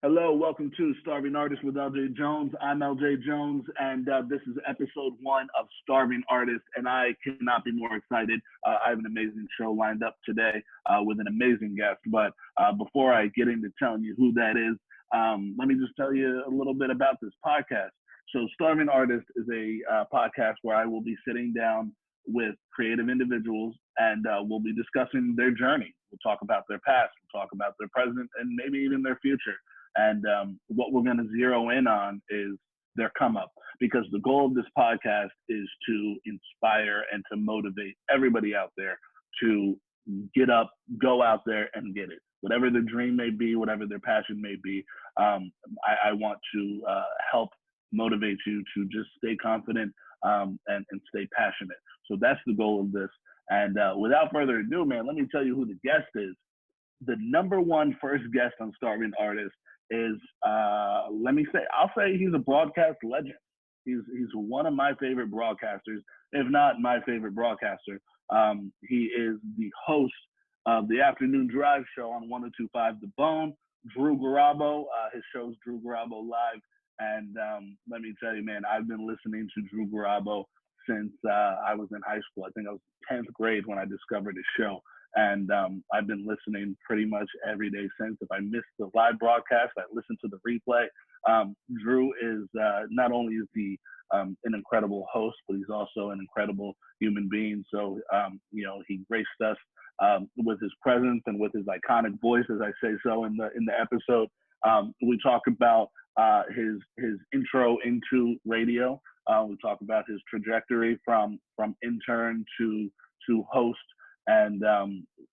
Hello, welcome to Starving Artist with LJ Jones. I'm LJ Jones, and this is episode 1 of Starving Artist, and I cannot be more excited. I have an amazing show lined up today with an amazing guest, but before I get into telling you who that is, let me just tell you a little bit about this podcast. So Starving Artist is a podcast where I will be sitting down with creative individuals, and we'll be discussing their journey. We'll talk about their past, we'll talk about their present, and maybe even their future. And what we're going to zero in on is their come up, because the goal of this podcast is to inspire and to motivate everybody out there to get up, go out there and get it. Whatever their dream may be, whatever their passion may be, I want to help motivate you to just stay confident and stay passionate. So that's the goal of this. And without further ado, man, let me tell you who the guest is. The number one first guest on Starving Artist is I'll say he's a broadcast legend. He's one of my favorite broadcasters, if not my favorite broadcaster. He is the host of the Afternoon Drive show on 102.5 The Bone, Drew Garabo. His show's Drew Garabo Live. And let me tell you, man, I've been listening to Drew Garabo since I was in high school. I think I was 10th grade when I discovered his show. And I've been listening pretty much every day since. If I missed the live broadcast, I listen to the replay. Drew is not only is he an incredible host, but he's also an incredible human being. So, he graced us with his presence and with his iconic voice, as I say so in the episode. We talk about his intro into radio. We talk about his trajectory from intern to host. And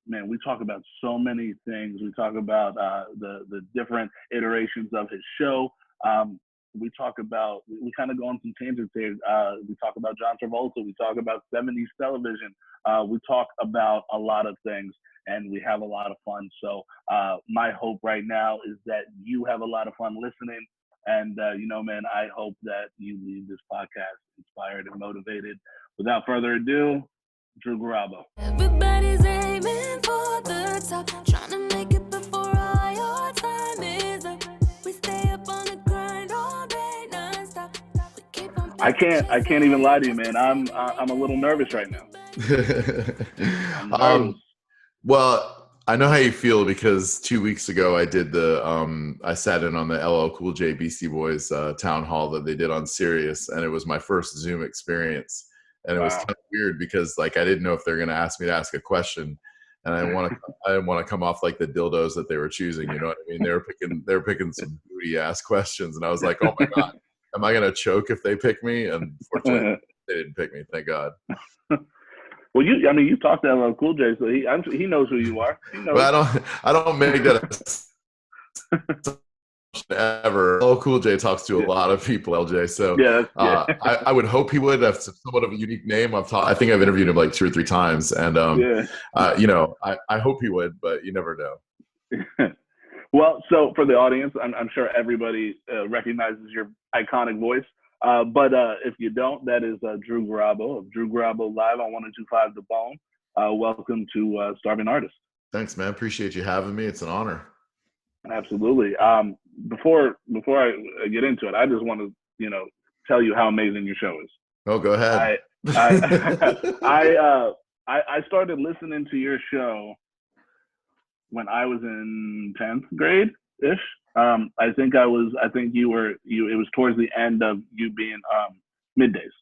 man, we talk about so many things. We talk about the different iterations of his show. We kind of go on some tangents here. We talk about John Travolta. We talk about 70s television. We talk about a lot of things, and we have a lot of fun. So my hope right now is that you have a lot of fun listening. And, man, I hope that you leave this podcast inspired and motivated. Without further ado, Drew Garabo. Everybody's aiming for the top, trying to make it before all your time is up. We stay up on the grind all day non-stop. I can't even lie to you, man. I'm a little nervous right now. Well, I know how you feel, because 2 weeks ago I did I sat in on the LL Cool J Beastie Boys town hall that they did on Sirius, and it was my first Zoom experience. And it was kind of weird because I didn't know if they're going to ask me to ask a question, and I didn't want to come off like the dildos that they were choosing. You know what I mean? They were picking some booty ass questions, and I was like, oh my God, am I going to choke if they pick me? And fortunately, they didn't pick me. Thank God. Well, you talked to LL Cool J, so he knows who you are. But I don't make that ever. LL Cool J talks to a lot of people, LJ. So yeah. I would hope he would have somewhat of a unique name. I think I've interviewed him like 2 or 3 times, and I hope he would, but you never know. Well, so for the audience, I'm sure everybody recognizes your iconic voice. But if you don't, that is Drew Garabo of Drew Garabo Live on 102.5 The Bone. Welcome to Starving Artist. Thanks, man. Appreciate you having me. It's an honor. Absolutely. Before I get into it, I just want to tell you how amazing your show is. Oh, go ahead. I started listening to your show when I was in 10th grade ish. I think it was towards the end of you being middays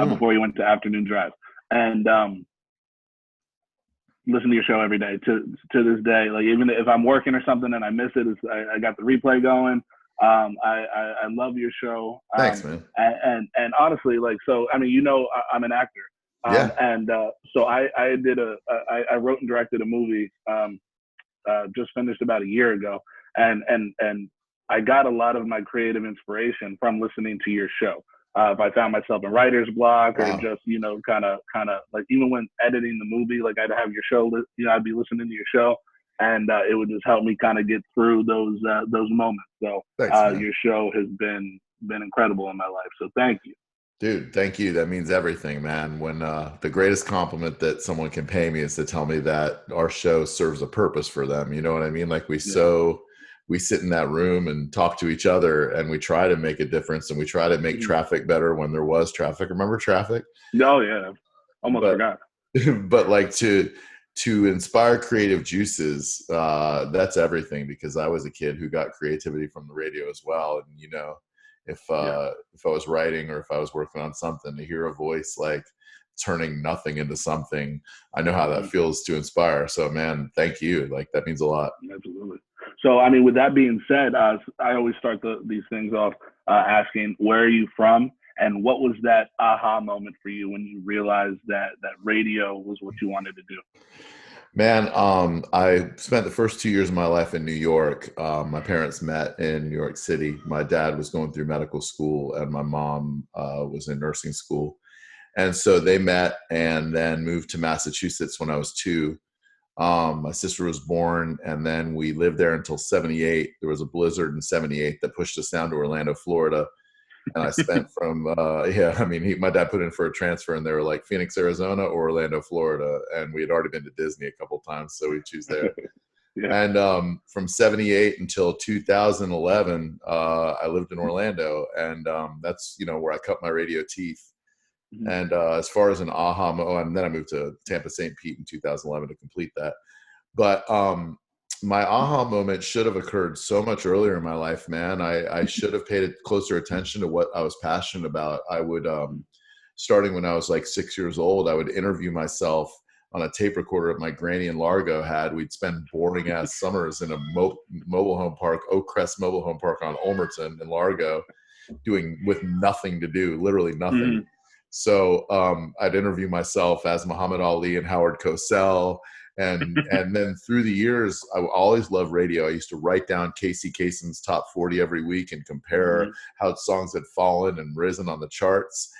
before you went to Afternoon Drive, and listen to your show every day to this day. Like, even if I'm working or something and I miss it, I got the replay going. I love your show. Thanks, man. And honestly, I'm an actor. And so I wrote and directed a movie just finished about a year ago. And I got a lot of my creative inspiration from listening to your show. If I found myself in writer's block or just, kind of like, even when editing the movie, like, I'd have your show, I'd be listening to your show, and it would just help me kind of get through those moments. So thanks, your show has been incredible in my life. So thank you. Dude, thank you. That means everything, man. When the greatest compliment that someone can pay me is to tell me that our show serves a purpose for them. You know what I mean? Like, we we sit in that room and talk to each other, and we try to make a difference, and we try to make traffic better when there was traffic. Remember traffic? Oh yeah, almost But forgot. but like to inspire creative juices, that's everything, because I was a kid who got creativity from the radio as well. And if I was writing or if I was working on something, to hear a voice like turning nothing into something, I know how that feels to inspire. So man, thank you. Like, that means a lot. Absolutely. So I mean, with that being said, I always start these things off asking, where are you from? And what was that aha moment for you when you realized that radio was what you wanted to do? Man, I spent the first 2 years of my life in New York. My parents met in New York City. My dad was going through medical school, and my mom was in nursing school. And so they met and then moved to Massachusetts when I was 2. My sister was born, and then we lived there until 78. There was a blizzard in 78 that pushed us down to Orlando, Florida. And I spent my dad put in for a transfer, and they were like, Phoenix, Arizona or Orlando, Florida. And we had already been to Disney a couple of times, so we choose there. And from 78 until 2011, I lived in Orlando, and that's, where I cut my radio teeth. And as far as an aha moment, and then I moved to Tampa St. Pete in 2011 to complete that. But my aha moment should have occurred so much earlier in my life, man. I should have paid closer attention to what I was passionate about. I would, starting when I was like 6 years old, I would interview myself on a tape recorder that my granny in Largo had. We'd spend boring ass summers in a mobile home park, Oak Crest Mobile Home Park on Olmerton in Largo, with nothing to do, literally nothing. So I'd interview myself as Muhammad Ali and Howard Cosell. And then through the years, I always loved radio. I used to write down Casey Kasem's top 40 every week and compare how songs had fallen and risen on the charts.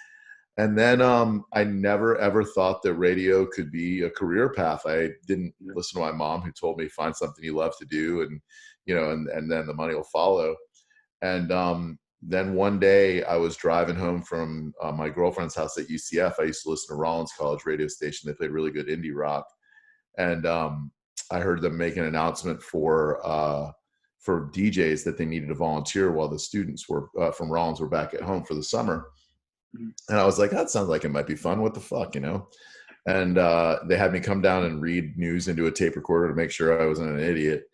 And then I never, ever thought that radio could be a career path. I didn't listen to my mom, who told me, find something you love to do, and and then the money will follow. And then one day I was driving home from my girlfriend's house at UCF. I used to listen to Rollins College radio station. They played really good indie rock. And I heard them make an announcement for DJs that they needed to volunteer while the students were from Rollins were back at home for the summer. And I was like, that sounds like it might be fun. What the fuck, And they had me come down and read news into a tape recorder to make sure I wasn't an idiot.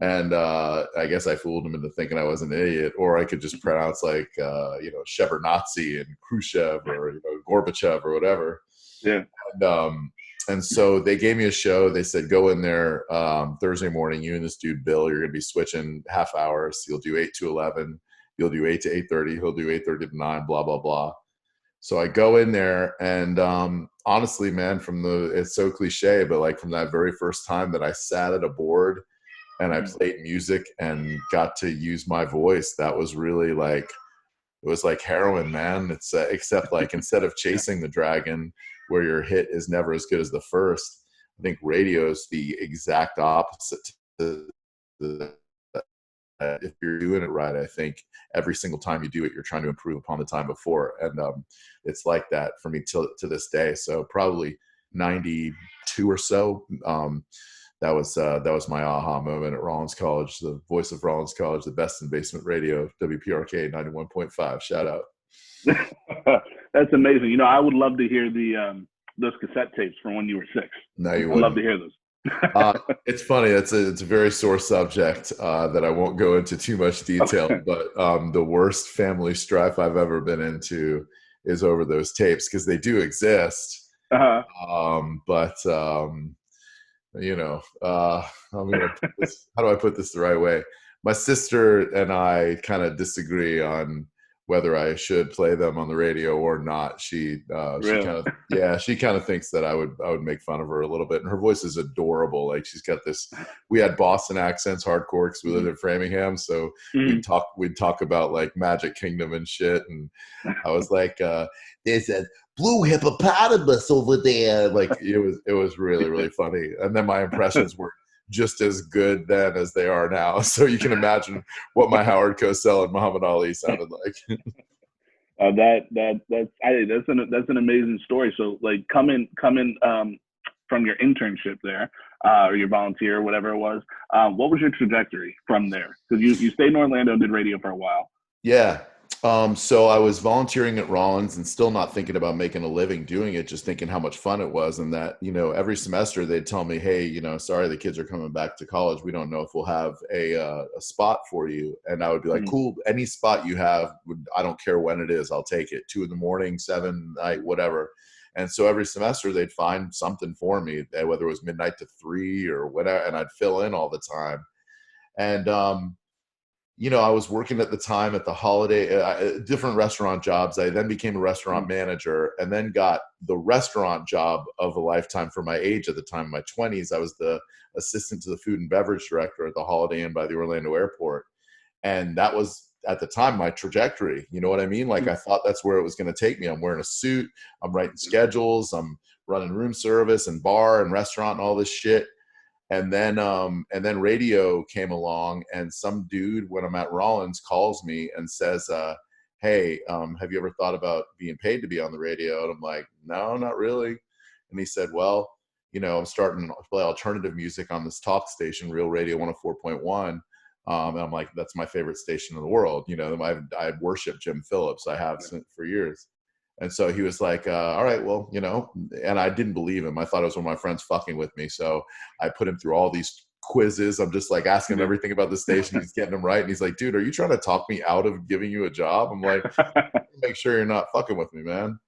And I guess I fooled them into thinking I was an idiot, or I could just pronounce like, Shevardnadze and Khrushchev or Gorbachev or whatever. Yeah. And so they gave me a show. They said, go in there Thursday morning. You and this dude, Bill, you're going to be switching half hours. You'll do 8 to 11. You'll do 8 to 8:30. He'll do 8:30 to 9, blah, blah, blah. So I go in there, and honestly, man, it's so cliche, but like from that very first time that I sat at a board and I played music and got to use my voice, that was really like, it was like heroin, man. It's except like, instead of chasing the dragon, where your hit is never as good as the first, I think radio is the exact opposite. If you're doing it right, I think every single time you do it, you're trying to improve upon the time before. And it's like that for me to this day. So probably 92 or so. That was my aha moment at Rollins College, the voice of Rollins College, the best in basement radio, WPRK 91.5. Shout out. That's amazing. I would love to hear those cassette tapes from when you were 6. No, you wouldn't. I'd love to hear those. It's funny. It's a very sore subject that I won't go into too much detail. Okay. But the worst family strife I've ever been into is over those tapes, because they do exist. Uh-huh. I'm gonna put this, how do I put this the right way? My sister and I kind of disagree on whether I should play them on the radio or not. She kind of thinks that I would make fun of her a little bit. And her voice is adorable. Like, she's got this, we had Boston accents hardcore because we lived in Framingham. So we'd talk about like Magic Kingdom and shit. And I was like, there's a blue hippopotamus over there. Like, it was really, really funny. And then my impressions were just as good then as they are now. So you can imagine what my Howard Cosell and Muhammad Ali sounded like. That's an amazing story. So like coming from your internship there, or your volunteer, whatever it was. What was your trajectory from there? Because you stayed in Orlando and did radio for a while. Yeah. So I was volunteering at Rollins and still not thinking about making a living doing it, just thinking how much fun it was. And that, every semester they'd tell me, hey, sorry, the kids are coming back to college. We don't know if we'll have a spot for you. And I would be like, cool, any spot you have, I don't care when it is, I'll take it. 2 a.m, 7 night, whatever. And so every semester they'd find something for me, whether it was midnight to 3 or whatever, and I'd fill in all the time. And, I was working at the time at the Holiday, different restaurant jobs. I then became a restaurant manager and then got the restaurant job of a lifetime for my age at the time, in my 20s. I was the assistant to the food and beverage director at the Holiday Inn by the Orlando airport. And that was, at the time, my trajectory. You know what I mean? Like, I thought that's where it was going to take me. I'm wearing a suit. I'm writing schedules. I'm running room service and bar and restaurant and all this shit. And then radio came along, and some dude, when I'm at Rollins, calls me and says, hey, have you ever thought about being paid to be on the radio? And I'm like, no, not really. And he said, well, I'm starting to play alternative music on this talk station, Real Radio 104.1. And I'm like, that's my favorite station in the world. I worship Jim Phillips. I have for years. And so he was like, all right, well, and I didn't believe him. I thought it was one of my friends fucking with me. So I put him through all these quizzes. I'm just like asking him everything about the station. He's getting them right. And he's like, dude, are you trying to talk me out of giving you a job? I'm like, make sure you're not fucking with me, man.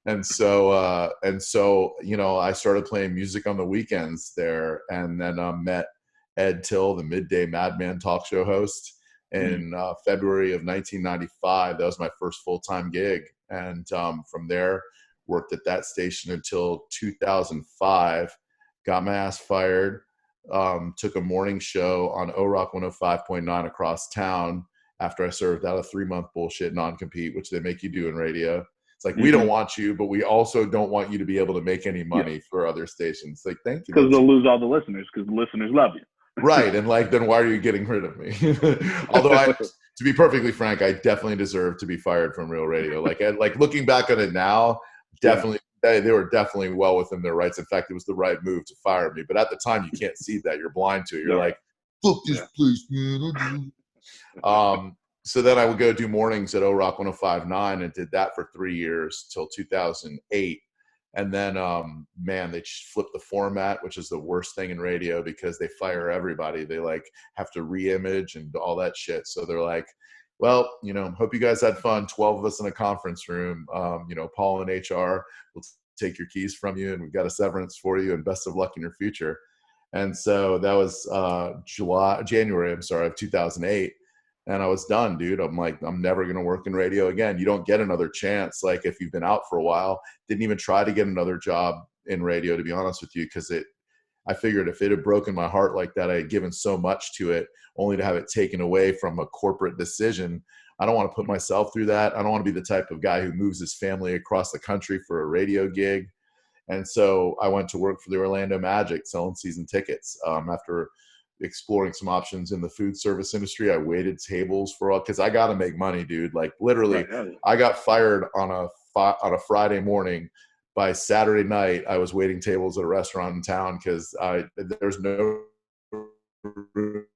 And so, I started playing music on the weekends there, and then met Ed Till, the midday Madman talk show host, in February of 1995. That was my first full-time gig. And from there, worked at that station until 2005, got my ass fired, took a morning show on O-Rock 105.9 across town after I served out a 3-month bullshit non-compete, which they make you do in radio. It's like, we don't want you, but we also don't want you to be able to make any money for other stations. Like, thank you. Because they'll lose all the listeners, because the listeners love you. Right. And then why are you getting rid of me? Although to be perfectly frank, I definitely deserve to be fired from Real Radio. Like looking back on it now, definitely, they were definitely well within their rights. In fact, it was the right move to fire me. But at the time, you can't see that. You're blind to it. You're like, fuck this place, man. So then I would go do mornings at O-Rock 105.9 and did that for 3 years till 2008. And then, they flipped the format, which is the worst thing in radio because they fire everybody. They have to re-image and all that shit. So they're like, well, hope you guys had fun. 12 of us in a conference room. Paul and HR will take your keys from you, and we've got a severance for you, and best of luck in your future. And so that was January of 2008. And I was done, dude. I'm like, I'm never going to work in radio again. You don't get another chance. Like, if you've been out for a while, didn't even try to get another job in radio, to be honest with you, because I figured if it had broken my heart like that, I had given so much to it, only to have it taken away from a corporate decision. I don't want to put myself through that. I don't want to be the type of guy who moves his family across the country for a radio gig. And so I went to work for the Orlando Magic selling season tickets. After exploring some options in the food service industry, I waited tables because I got to make money, dude. Like, literally, I got fired on a Friday morning. By Saturday night, I was waiting tables at a restaurant in town because there's no room.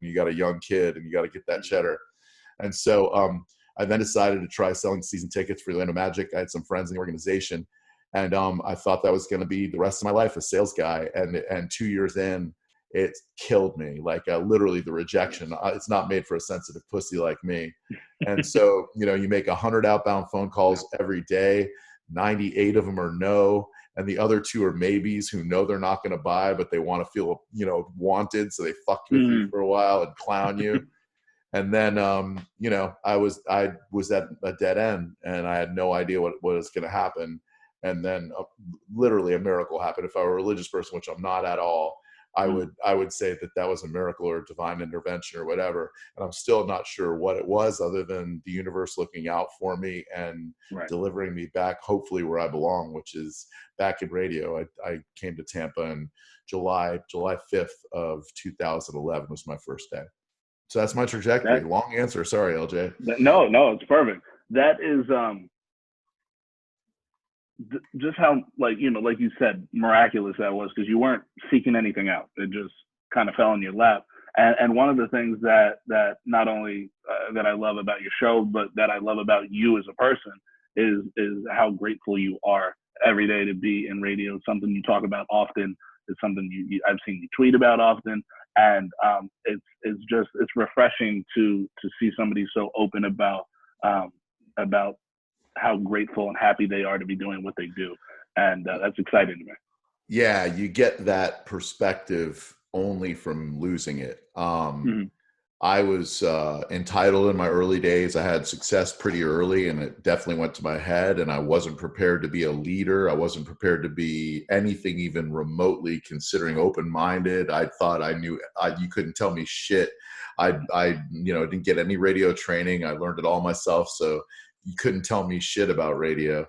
You got a young kid and you got to get that cheddar. And so I then decided to try selling season tickets for Orlando Magic. I had some friends in the organization, and I thought that was going to be the rest of my life, a sales guy. And 2 years in, it killed me. Literally the rejection. It's not made for a sensitive pussy like me. And so, you make 100 outbound phone calls every day. 98 of them are no. And the other 2 are maybes who know they're not going to buy, but they want to feel, wanted. So they fuck with you for a while and clown you. And then, I was at a dead end, and I had no idea what was going to happen. And then literally a miracle happened. If I were a religious person, which I'm not at all, I would say that was a miracle or divine intervention or whatever. And I'm still not sure what it was, other than the universe looking out for me and delivering me back, hopefully where I belong, which is back in radio. I came to Tampa in July 5th of 2011 was my first day. So that's my trajectory. Long answer. Sorry, LJ. No, it's perfect. That is, just how, like, like you said, miraculous that was, because you weren't seeking anything out. It just kind of fell in your lap. And one of the things that not only that I love about your show, but that I love about you as a person is how grateful you are every day to be in radio. It's something you talk about often. It's something I've seen you tweet about often, and it's refreshing to see somebody so open about how grateful and happy they are to be doing what they do, and that's exciting to me. Yeah, you get that perspective only from losing it. I was entitled in my early days. I had success pretty early, and it definitely went to my head, and I wasn't prepared to be a leader. I wasn't prepared to be anything even remotely considering open-minded. I thought I knew. You couldn't tell me shit. I didn't get any radio training. I learned it all myself, so you couldn't tell me shit about radio.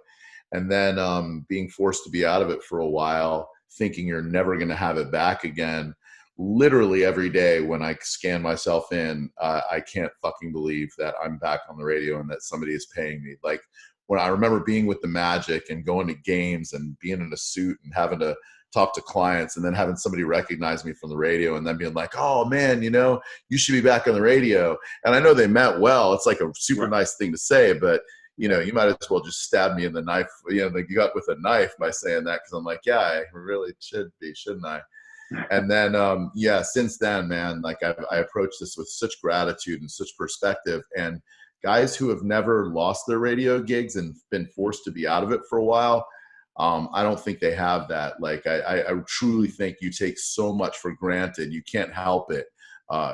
And then being forced to be out of it for a while, thinking you're never going to have it back again. Literally every day when I scan myself in, I can't fucking believe that I'm back on the radio and that somebody is paying me. Like, when I remember being with the Magic and going to games and being in a suit and having to talk to clients, and then having somebody recognize me from the radio and then being like, "Oh man, you should be back on the radio." And I know they meant well. It's like a super nice thing to say, but you might as well just stab me in the knife, like you got with a knife by saying that. Cause I'm like, yeah, I really should be, shouldn't I? And then, since then, man, like I approach this with such gratitude and such perspective. And guys who have never lost their radio gigs and been forced to be out of it for a while, I don't think they have that. Like, I truly think you take so much for granted. You can't help it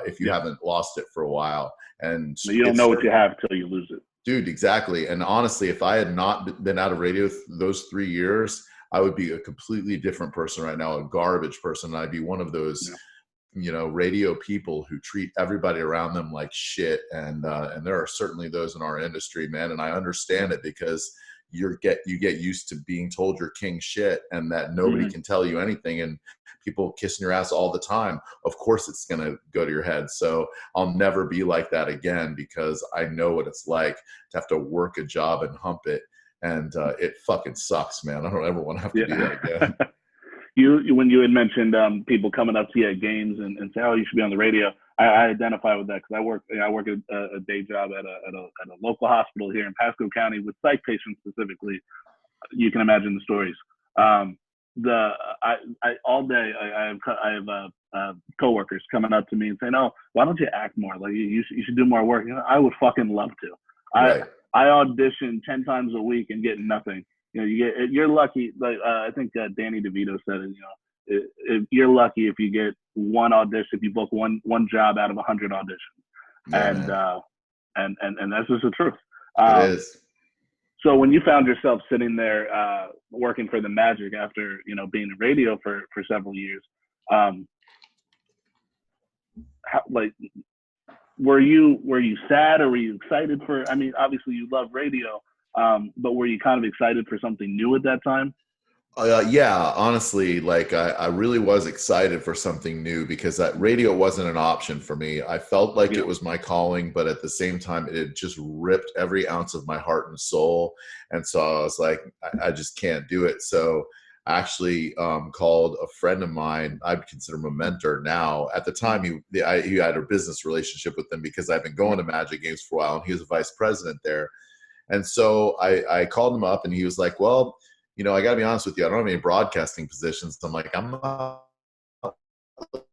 if you haven't lost it for a while. And you don't know what you have till you lose it. Dude, exactly. And honestly, if I had not been out of radio those 3 years, I would be a completely different person right now, a garbage person. I'd be one of those, radio people who treat everybody around them like shit. And there are certainly those in our industry, man. And I understand it, because you get used to being told you're king shit and that nobody can tell you anything, and people kissing your ass all the time. Of course it's going to go to your head. So I'll never be like that again, because I know what it's like to have to work a job and hump it. And it fucking sucks, man. I don't ever want to have to do that again. When you had mentioned people coming up to you at games and say, "Oh, you should be on the radio," I identify with that, because I work a day job at a local hospital here in Pasco County with psych patients specifically. You can imagine the stories. All day I have coworkers coming up to me and saying, "Oh, why don't you act more? Like you should do more work." I would fucking love to. Right. I audition 10 times a week and get nothing. You're lucky. Like I think Danny DeVito said it. You're lucky if you get one audition, if you book one job out of 100 auditions. Yeah, and that's just the truth. It is. So when you found yourself sitting there working for the Magic after being in radio for several years, were you sad, or were you excited for? I mean, obviously you love radio, but were you kind of excited for something new at that time? Yeah, honestly, like I really was excited for something new, because that radio wasn't an option for me. I felt like it was my calling, but at the same time, it had just ripped every ounce of my heart and soul. And so I was like, I just can't do it. So I actually called a friend of mine. I'd consider him a mentor now. At the time, he had a business relationship with him, because I've been going to Magic games for a while, and he was a vice president there. And so I called him up, and he was like, "Well, I got to be honest with you, I don't have any broadcasting positions." I'm like, "I'm not looking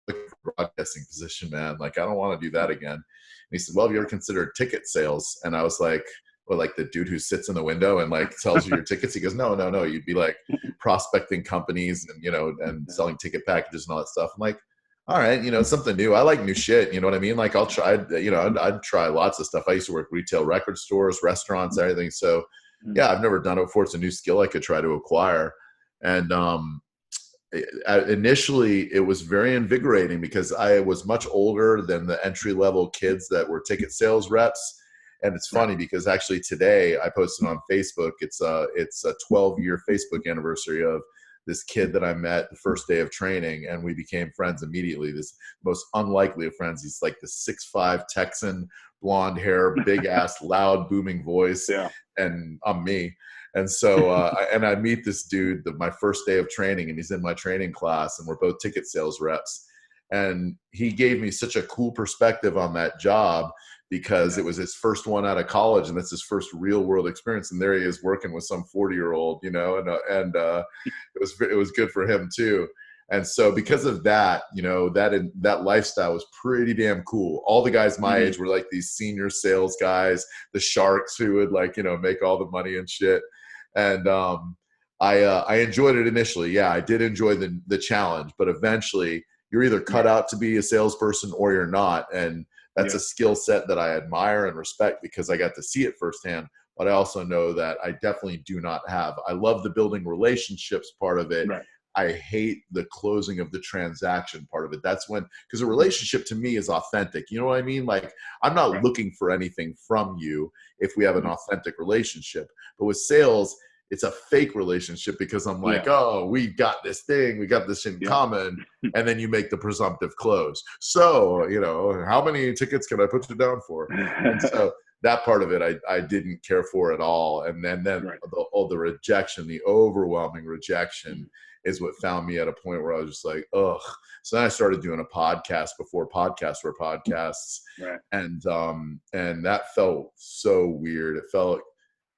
for a broadcasting position, man. Like, I don't want to do that again." And he said, "Well, have you ever considered ticket sales?" And I was like, "Well, like the dude who sits in the window and like tells you your tickets?" He goes, No. You'd be like prospecting companies and, and selling ticket packages and all that stuff." I'm like, all right, something new. I like new shit. You know what I mean? Like I'll try, I'd try lots of stuff. I used to work retail record stores, restaurants, everything. So yeah, I've never done it before. It's a new skill I could try to acquire. And initially it was very invigorating, because I was much older than the entry level kids that were ticket sales reps. And it's funny, because actually today I posted on Facebook, it's a 12-year Facebook anniversary of this kid that I met the first day of training, and we became friends immediately. This most unlikely of friends. He's like the 6'5" Texan, blonde hair, big ass, loud, booming voice, Yeah. and I'm me. And so, I meet this dude my first day of training, and he's in my training class, and we're both ticket sales reps. And he gave me such a cool perspective on that job because it was his first one out of college, and that's his first real world experience. And there he is working with some 40-year-old, you know, and it was good for him too. And so because of that, you know, that lifestyle was pretty damn cool. All the guys my age were like these senior sales guys, the sharks who would, like, you know, make all the money and shit. And I enjoyed it initially. Yeah, I did enjoy the challenge, but eventually you're either cut out to be a salesperson or you're not. And that's a skill set that I admire and respect because I got to see it firsthand. But I also know that I definitely do not have. I love the building relationships part of it. Right. I hate the closing of the transaction part of it. That's when, because a relationship to me is authentic. You know what I mean? Like, I'm not looking for anything from you if we have an authentic relationship. But with sales, it's a fake relationship because I'm like, oh, we got this thing, we got this in common. And then you make the presumptive close. So, you know, how many tickets can I put you down for? And so that part of it, I didn't care for at all. And then the rejection, the overwhelming rejection is what found me at a point where I was just like, ugh. So then I started doing a podcast before podcasts were podcasts. Right. And that felt so weird. It felt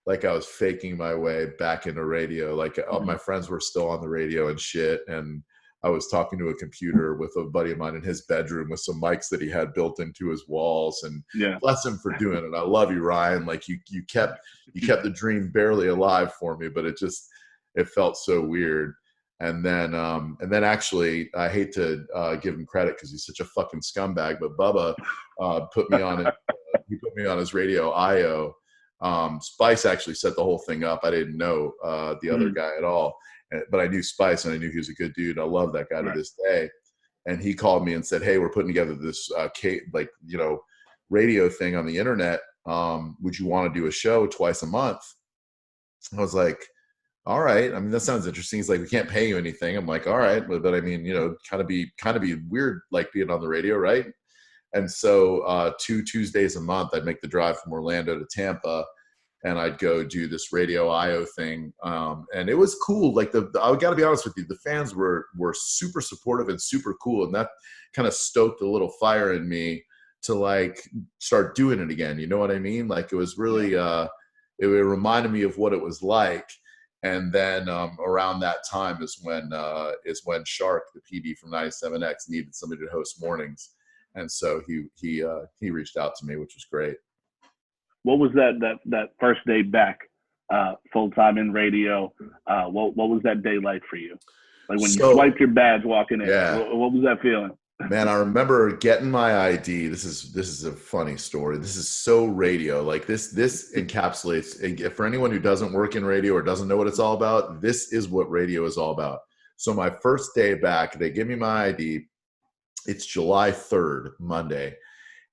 like I was faking my way back into radio. Like my friends were still on the radio and shit. And I was talking to a computer with a buddy of mine in his bedroom with some mics that he had built into his walls. And bless him for doing it. I love you, Ryan. Like you kept the dream barely alive for me, but it felt so weird. And then actually, I hate to give him credit because he's such a fucking scumbag, but Bubba put me on it. He put me on his radio IO. Spice actually set the whole thing up. I didn't know the other guy at all, but I knew Spice and I knew he was a good dude. I love that guy to this day. And he called me and said, "Hey, we're putting together this radio thing on the internet. Would you want to do a show twice a month?" I was like, all right. I mean, that sounds interesting. He's like, we can't pay you anything. I'm like, all right. But I mean, you know, kind of be weird, like being on the radio. Right. And so 2 Tuesdays a month, I'd make the drive from Orlando to Tampa and I'd go do this radio IO thing. And it was cool. Like I got to be honest with you, the fans were super supportive and super cool. And that kind of stoked a little fire in me to like start doing it again. You know what I mean? Like it was really, it reminded me of what it was like. And then around that time is when Shark, the PD from 97X, needed somebody to host mornings, and so he reached out to me, which was great. What was that first day back full time in radio? What was that day like for you? Like when you swiped your badge walking in, what was that feeling? Man, I remember getting my ID. This is a funny story. This is so radio. Like this encapsulates, for anyone who doesn't work in radio or doesn't know what it's all about, this is what radio is all about. So my first day back, they give me my ID. It's July 3rd, Monday.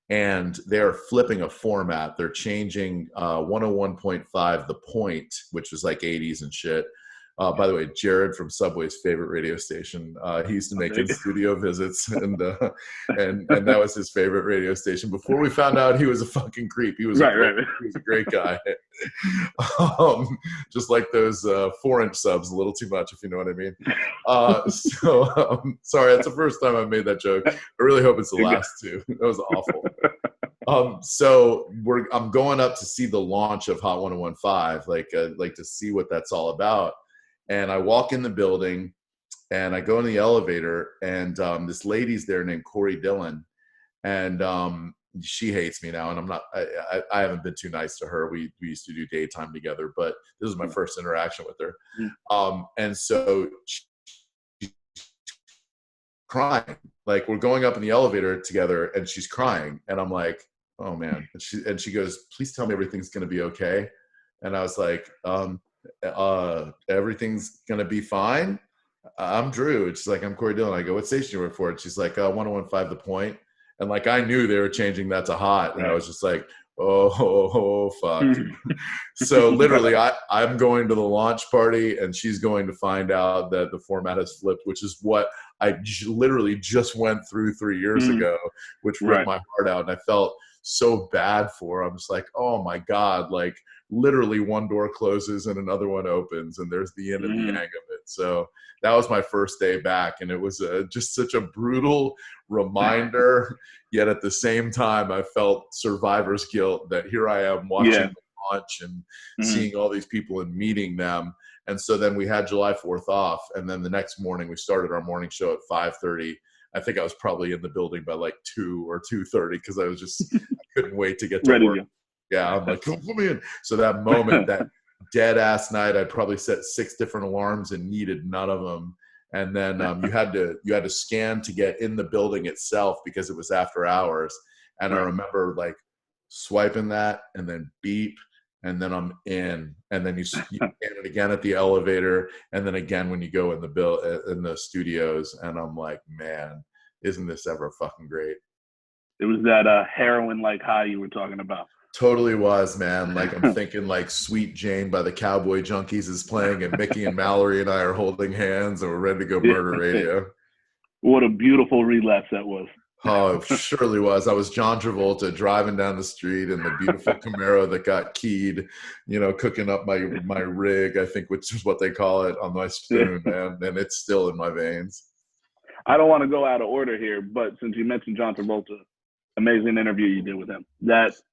And they're flipping a format. They're changing 101.5, The Point, which was like 80s and shit. By the way, Jared from Subway's favorite radio station, he used to make in-studio visits, and that was his favorite radio station. Before we found out he was a fucking creep, he was he was a great guy. Just like those 4-inch subs, a little too much, if you know what I mean. Sorry, that's the first time I've made that joke. I really hope it's the last two. That was awful. So I'm going up to see the launch of Hot 101.5, like to see what that's all about. And I walk in the building and I go in the elevator and this lady's there named Corey Dillon. And she hates me now. And I haven't been too nice to her. We used to do daytime together, but this was my first interaction with her. And so she's crying, like we're going up in the elevator together and she's crying. And I'm like, oh man. And she goes, please tell me everything's going to be okay. And I was like, everything's gonna be fine. I'm Drew. It's like, I'm Corey Dillon. I go, what station you work for? And she's like, 101.5 The Point. And like I knew they were changing that to Hot, and I was just like, oh fuck. So literally I'm going to the launch party and she's going to find out that the format has flipped, which is what I literally just went through 3 years ago, which ripped my heart out. And I felt so bad for her. I'm just like, oh my God, like literally one door closes and another one opens and there's the yin and the yang of it. So that was my first day back. And it was just such a brutal reminder. Yet at the same time, I felt survivor's guilt that here I am watching the launch and seeing all these people and meeting them. And so then we had July 4th off. And then the next morning we started our morning show at 5:30. I think I was probably in the building by like 2 or 2:30 because I was just, I couldn't wait to get to Ready work. Yeah, I'm like, come in. So that moment, that dead ass night, I probably set 6 different alarms and needed none of them. And then you had to scan to get in the building itself because it was after hours. And I remember like swiping that and then beep, and then I'm in. And then you scan it again at the elevator, and then again when you go in the studios. And I'm like, man, isn't this ever fucking great? It was that heroin-like high you were talking about. Totally was, man. Like I'm thinking like Sweet Jane by the Cowboy Junkies is playing and Mickey and Mallory and I are holding hands and we're ready to go murder radio. What a beautiful relapse that was. Oh, it surely was. I was John Travolta driving down the street in the beautiful Camaro that got keyed, cooking up my rig, I think, which is what they call it, on my spoon, man. And it's still in my veins. I don't want to go out of order here, but since you mentioned John Travolta, amazing interview you did with him.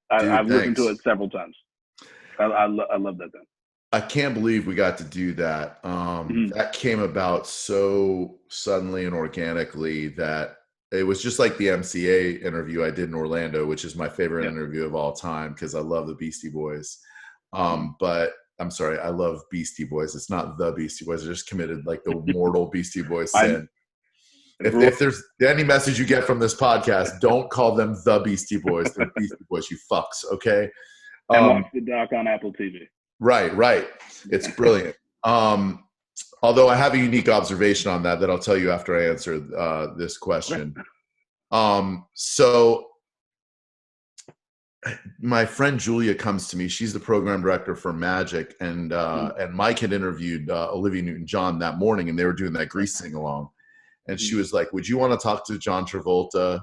I've listened to it several times. I love that thing. I can't believe we got to do that. That came about so suddenly and organically that it was just like the MCA interview I did in Orlando, which is my favorite interview of all time because I love the Beastie Boys. But I'm sorry, I love Beastie Boys. It's not the Beastie Boys. I just committed like the mortal Beastie Boys sin. If there's any message you get from this podcast, don't call them the Beastie Boys. They're Beastie Boys, you fucks, okay? And watch the doc on Apple TV. Right. It's brilliant. Although I have a unique observation on that I'll tell you after I answer this question. So my friend Julia comes to me. She's the program director for Magic, and Mike had interviewed Olivia Newton-John that morning, and they were doing that Grease sing-along. And she was like, would you want to talk to John Travolta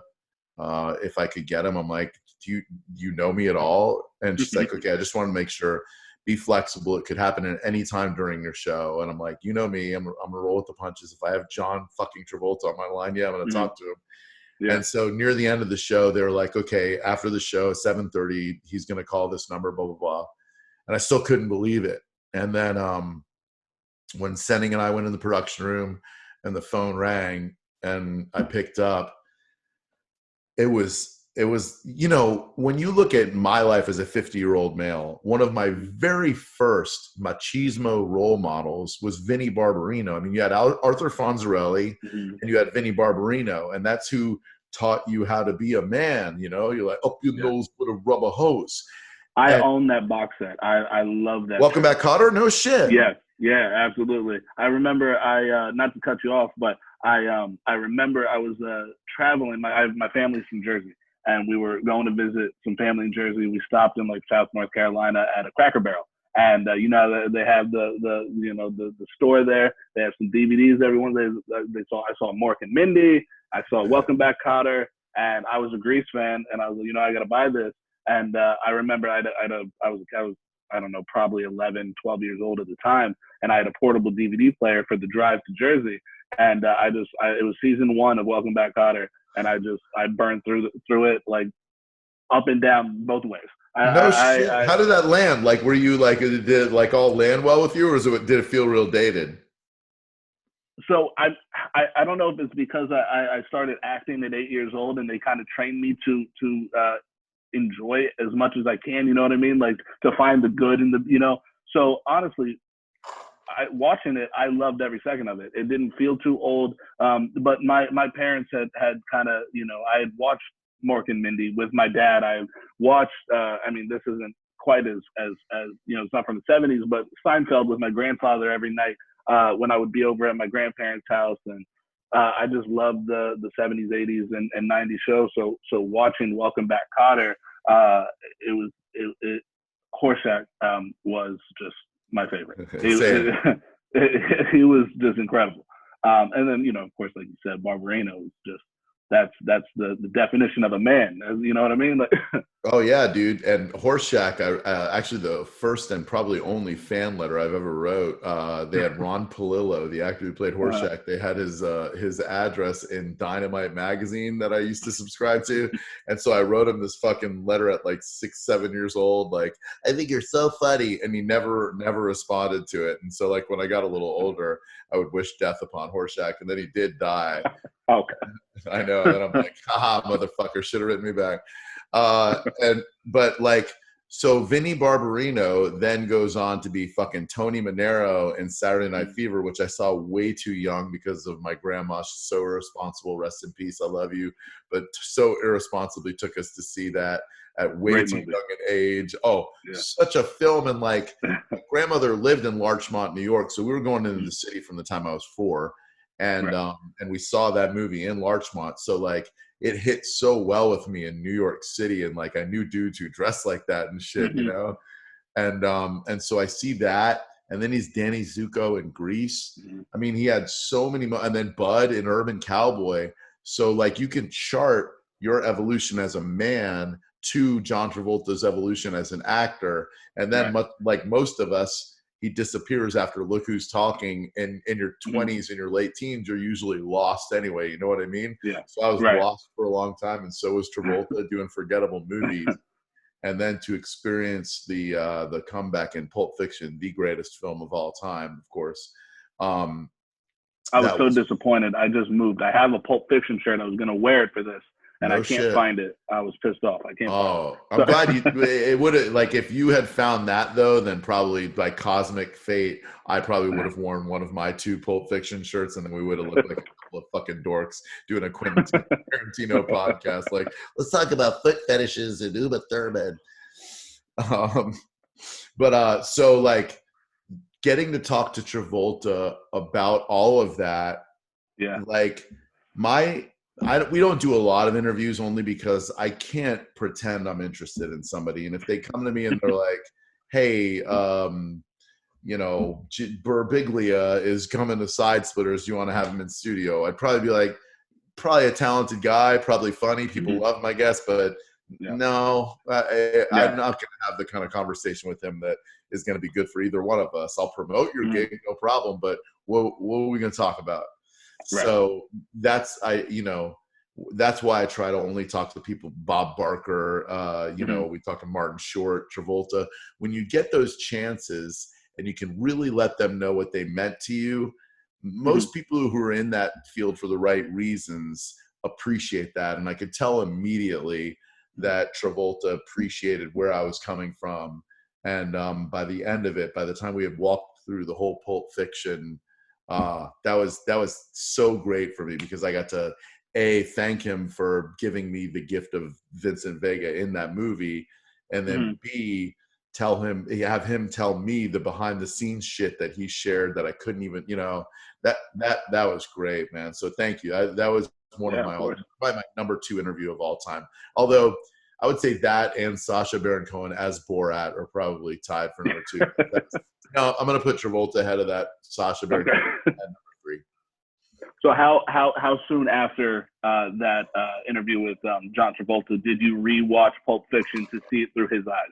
if I could get him? I'm like, do you know me at all? And she's like, okay, I just want to make sure. Be flexible. It could happen at any time during your show. And I'm like, you know me, I'm gonna roll with the punches. If I have John fucking Travolta on my line, I'm gonna talk to him. Yeah. And so near the end of the show, they were like, okay, after the show, 7:30, he's gonna call this number, blah, blah, blah. And I still couldn't believe it. And then when Senning and I went in the production room and the phone rang and I picked up, it was, when you look at my life as a 50-year-old male, one of my very first machismo role models was Vinnie Barbarino. I mean, you had Arthur Fonzarelli and you had Vinnie Barbarino, and that's who taught you how to be a man. You're like, up your nose with a rubber hose. I own that box set. I love that. Welcome Back, Kotter? No shit. Yeah, absolutely. I remember not to cut you off, but I remember I was traveling. My family's from Jersey. And we were going to visit some family in Jersey. We stopped in like South North Carolina at a Cracker Barrel, and they have the store there. They have some DVDs. Everyone I saw Mork and Mindy. I saw Welcome Back, Kotter, and I was a Grease fan. And I was I got to buy this. And I remember I was I don't know, probably 11, 12 years old at the time, and I had a portable DVD player for the drive to Jersey. And it was season 1 of Welcome Back, Kotter. And I burned through it like up and down both ways. Shit. How did that land? Like, were you like, did it like all land well with you, or did it feel real dated? So I don't know if it's because I started acting at 8 years old, and they kind of trained me to enjoy it as much as I can. You know what I mean? Like to find the good in the. So honestly, watching it, I loved every second of it. It didn't feel too old. But my parents had kind of, I had watched Mork and Mindy with my dad. I watched, this isn't quite as it's not from the 70s, but Seinfeld with my grandfather every night when I would be over at my grandparents' house. And I just loved the 70s, 80s, and 90s shows. So watching Welcome Back, Kotter Horshack was just my favorite. Same. He was just incredible. And then, of course, like you said, Barbarino was just that's the definition of a man. You know what I mean? Like, oh yeah, dude. And Horseshack, actually the first and probably only fan letter I've ever wrote. They had Ron Palillo, the actor who played Horseshack. They had his address in Dynamite magazine that I used to subscribe to, and so I wrote him this fucking letter at like 6, 7 years old. Like, I think you're so funny, and he never responded to it. And so like when I got a little older, I would wish death upon Horseshack, and then he did die. Okay. I know. And then I'm like, haha, motherfucker, should have written me back. So Vinny Barbarino then goes on to be fucking Tony Manero in Saturday Night Fever, which I saw way too young because of my grandma. She's so irresponsible. Rest in peace. I love you. But so irresponsibly took us to see that at way too young an age. Oh, yeah. Such a film. And like, my grandmother lived in Larchmont, New York. So we were going into the city from the time I was 4. And and we saw that movie in Larchmont. So like, it hit so well with me in New York City, and like I knew dudes who dressed like that and shit, and so I see that, and then he's Danny Zuko in Grease. I mean, he had so many, and then Bud in Urban Cowboy. So like, you can chart your evolution as a man to John Travolta's evolution as an actor, and then like most of us, he disappears after Look Who's Talking. In your 20s and your late teens, you're usually lost anyway. You know what I mean? Yeah. So I was lost for a long time, and so was Travolta doing forgettable movies. And then to experience the comeback in Pulp Fiction, the greatest film of all time, of course. I was so disappointed. I just moved. I have a Pulp Fiction shirt. I was going to wear it for this. And I can't find it. I was pissed off. I can't find it. I'm glad it would have, like, if you had found that though, then probably by cosmic fate, I probably would have worn one of my 2 Pulp Fiction shirts, and then we would have looked like a couple of fucking dorks doing a Quentin Tarantino podcast. Like, let's talk about foot fetishes and Uma Thurman. So like, getting to talk to Travolta about all of that, like we don't do a lot of interviews, only because I can't pretend I'm interested in somebody. And if they come to me and they're like, hey, Birbiglia is coming to Side Splitters, you want to have him in studio? I'd probably be like, probably a talented guy, probably funny. People love him, I guess, but no, I'm not going to have the kind of conversation with him that is going to be good for either one of us. I'll promote your gig, no problem, but what are we going to talk about? Right. So that's why I try to only talk to people. Bob Barker, we talk to Martin Short, Travolta. When you get those chances and you can really let them know what they meant to you, most people who are in that field for the right reasons appreciate that. And I could tell immediately that Travolta appreciated where I was coming from. And by the end of it, by the time we had walked through the whole Pulp Fiction, that was so great for me, because I got to thank him for giving me the gift of Vincent Vega in that movie, and then B, have him tell me the behind the scenes shit that he shared that I couldn't even, that was great, man. So thank you. That was one of probably my number 2 interview of all time. Although I would say that and Sacha Baron Cohen as Borat are probably tied for number 2. No, I'm going to put Travolta ahead of that Sacha Baron Cohen at number 3. So how soon after that interview with John Travolta did you rewatch Pulp Fiction to see it through his eyes?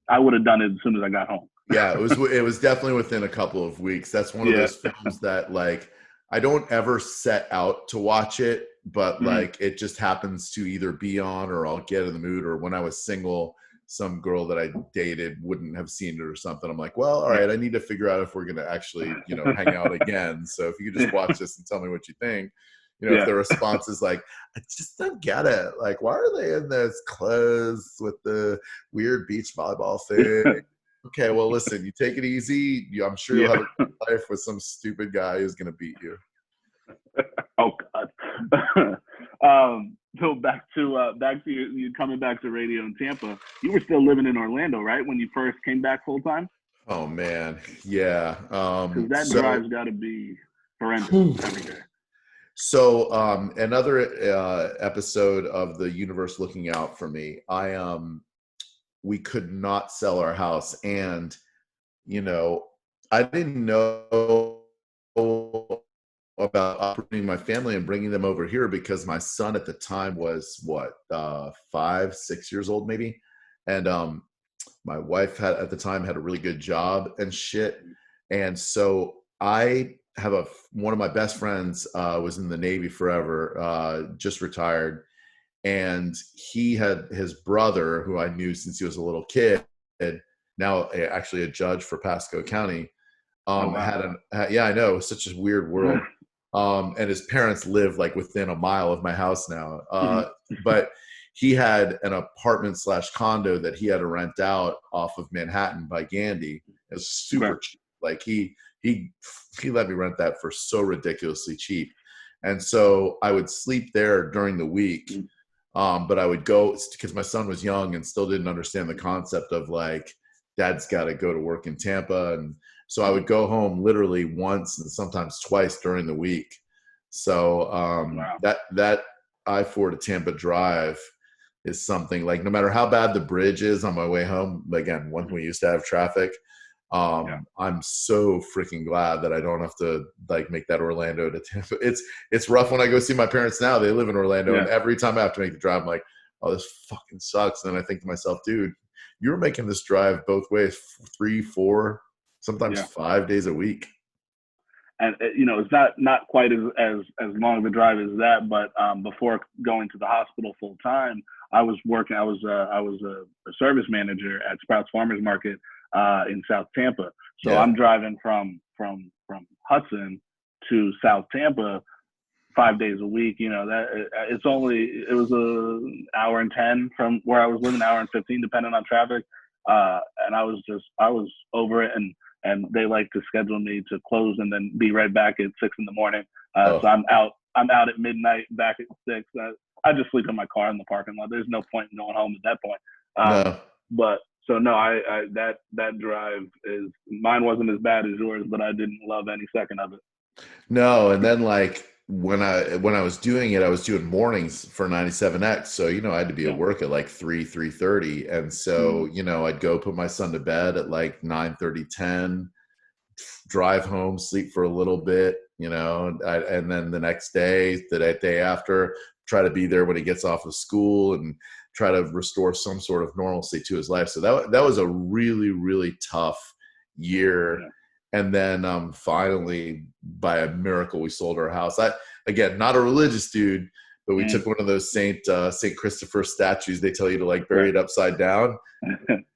I would have done it as soon as I got home. Yeah, it was definitely within a couple of weeks. That's one of those films that, like, I don't ever set out to watch it, but like, it just happens to either be on, or I'll get in the mood, or when I was single, some girl that I dated wouldn't have seen it or something. I'm like, well, all right, I need to figure out if we're going to actually, hang out again. So if you could just watch this and tell me what you think, if the response is like, I just don't get it. Like, why are they in those clothes with the weird beach volleyball thing? Okay, well, listen, you take it easy. I'm sure you'll have a good life with some stupid guy who's going to beat you. Oh God. So back to you coming back to radio in Tampa. You were still living in Orlando, right, when you first came back full time? Oh man, yeah. Because that drive's got to be horrendous every day. So another episode of the universe looking out for me. We could not sell our house, and you know, I didn't know about uprooting my family and bringing them over here because my son at the time was what 5, 6 years old maybe, and my wife at the time had a really good job and shit, and so I have one of my best friends was in the Navy forever, just retired, and he had his brother who I knew since he was a little kid, now actually a judge for Pasco County. Oh, wow. Yeah, I know, such a weird world. And his parents live like within a mile of my house now. But he had an apartment / condo that he had to rent out off of Manhattan by Gandy. It was super cheap. Like he let me rent that for so ridiculously cheap. And so I would sleep there during the week. But I would go because my son was young and still didn't understand the concept of like dad's got to go to work in Tampa. And so I would go home literally once and sometimes twice during the week. So that I-4 to Tampa drive is something like, no matter how bad the bridge is on my way home, again, when we used to have traffic, I'm so freaking glad that I don't have to like make that Orlando to Tampa. It's rough when I go see my parents now. They live in Orlando, and every time I have to make the drive, I'm like, oh, this fucking sucks. And then I think to myself, dude, you were making this drive both ways, 3, 4, sometimes 5 days a week. And it's not quite as long of a drive as that. But before going to the hospital full time, I was working. I was a service manager at Sprouts Farmers Market in South Tampa. So I'm driving from Hudson to South Tampa 5 days a week. It was an hour and 10 from where I was living, an hour and 15, depending on traffic. And I was over it, and they like to schedule me to close and then be right back at 6 a.m. So I'm out at midnight, back at 6. I just sleep in my car in the parking lot. There's no point in going home at that point. But so no, I that drive mine wasn't as bad as yours, but I didn't love any second of it. No, and then like when I was doing it, I was doing mornings for 97X. So, I had to be at work at like 3:30. And so, I'd go put my son to bed at like 9:30, 10, drive home, sleep for a little bit, and then the next day, the day after, try to be there when he gets off of school and try to restore some sort of normalcy to his life. So that was a really, really tough year. And then finally, by a miracle, we sold our house. Again, not a religious dude, but we took one of those Saint Christopher statues. They tell you to like bury it upside down.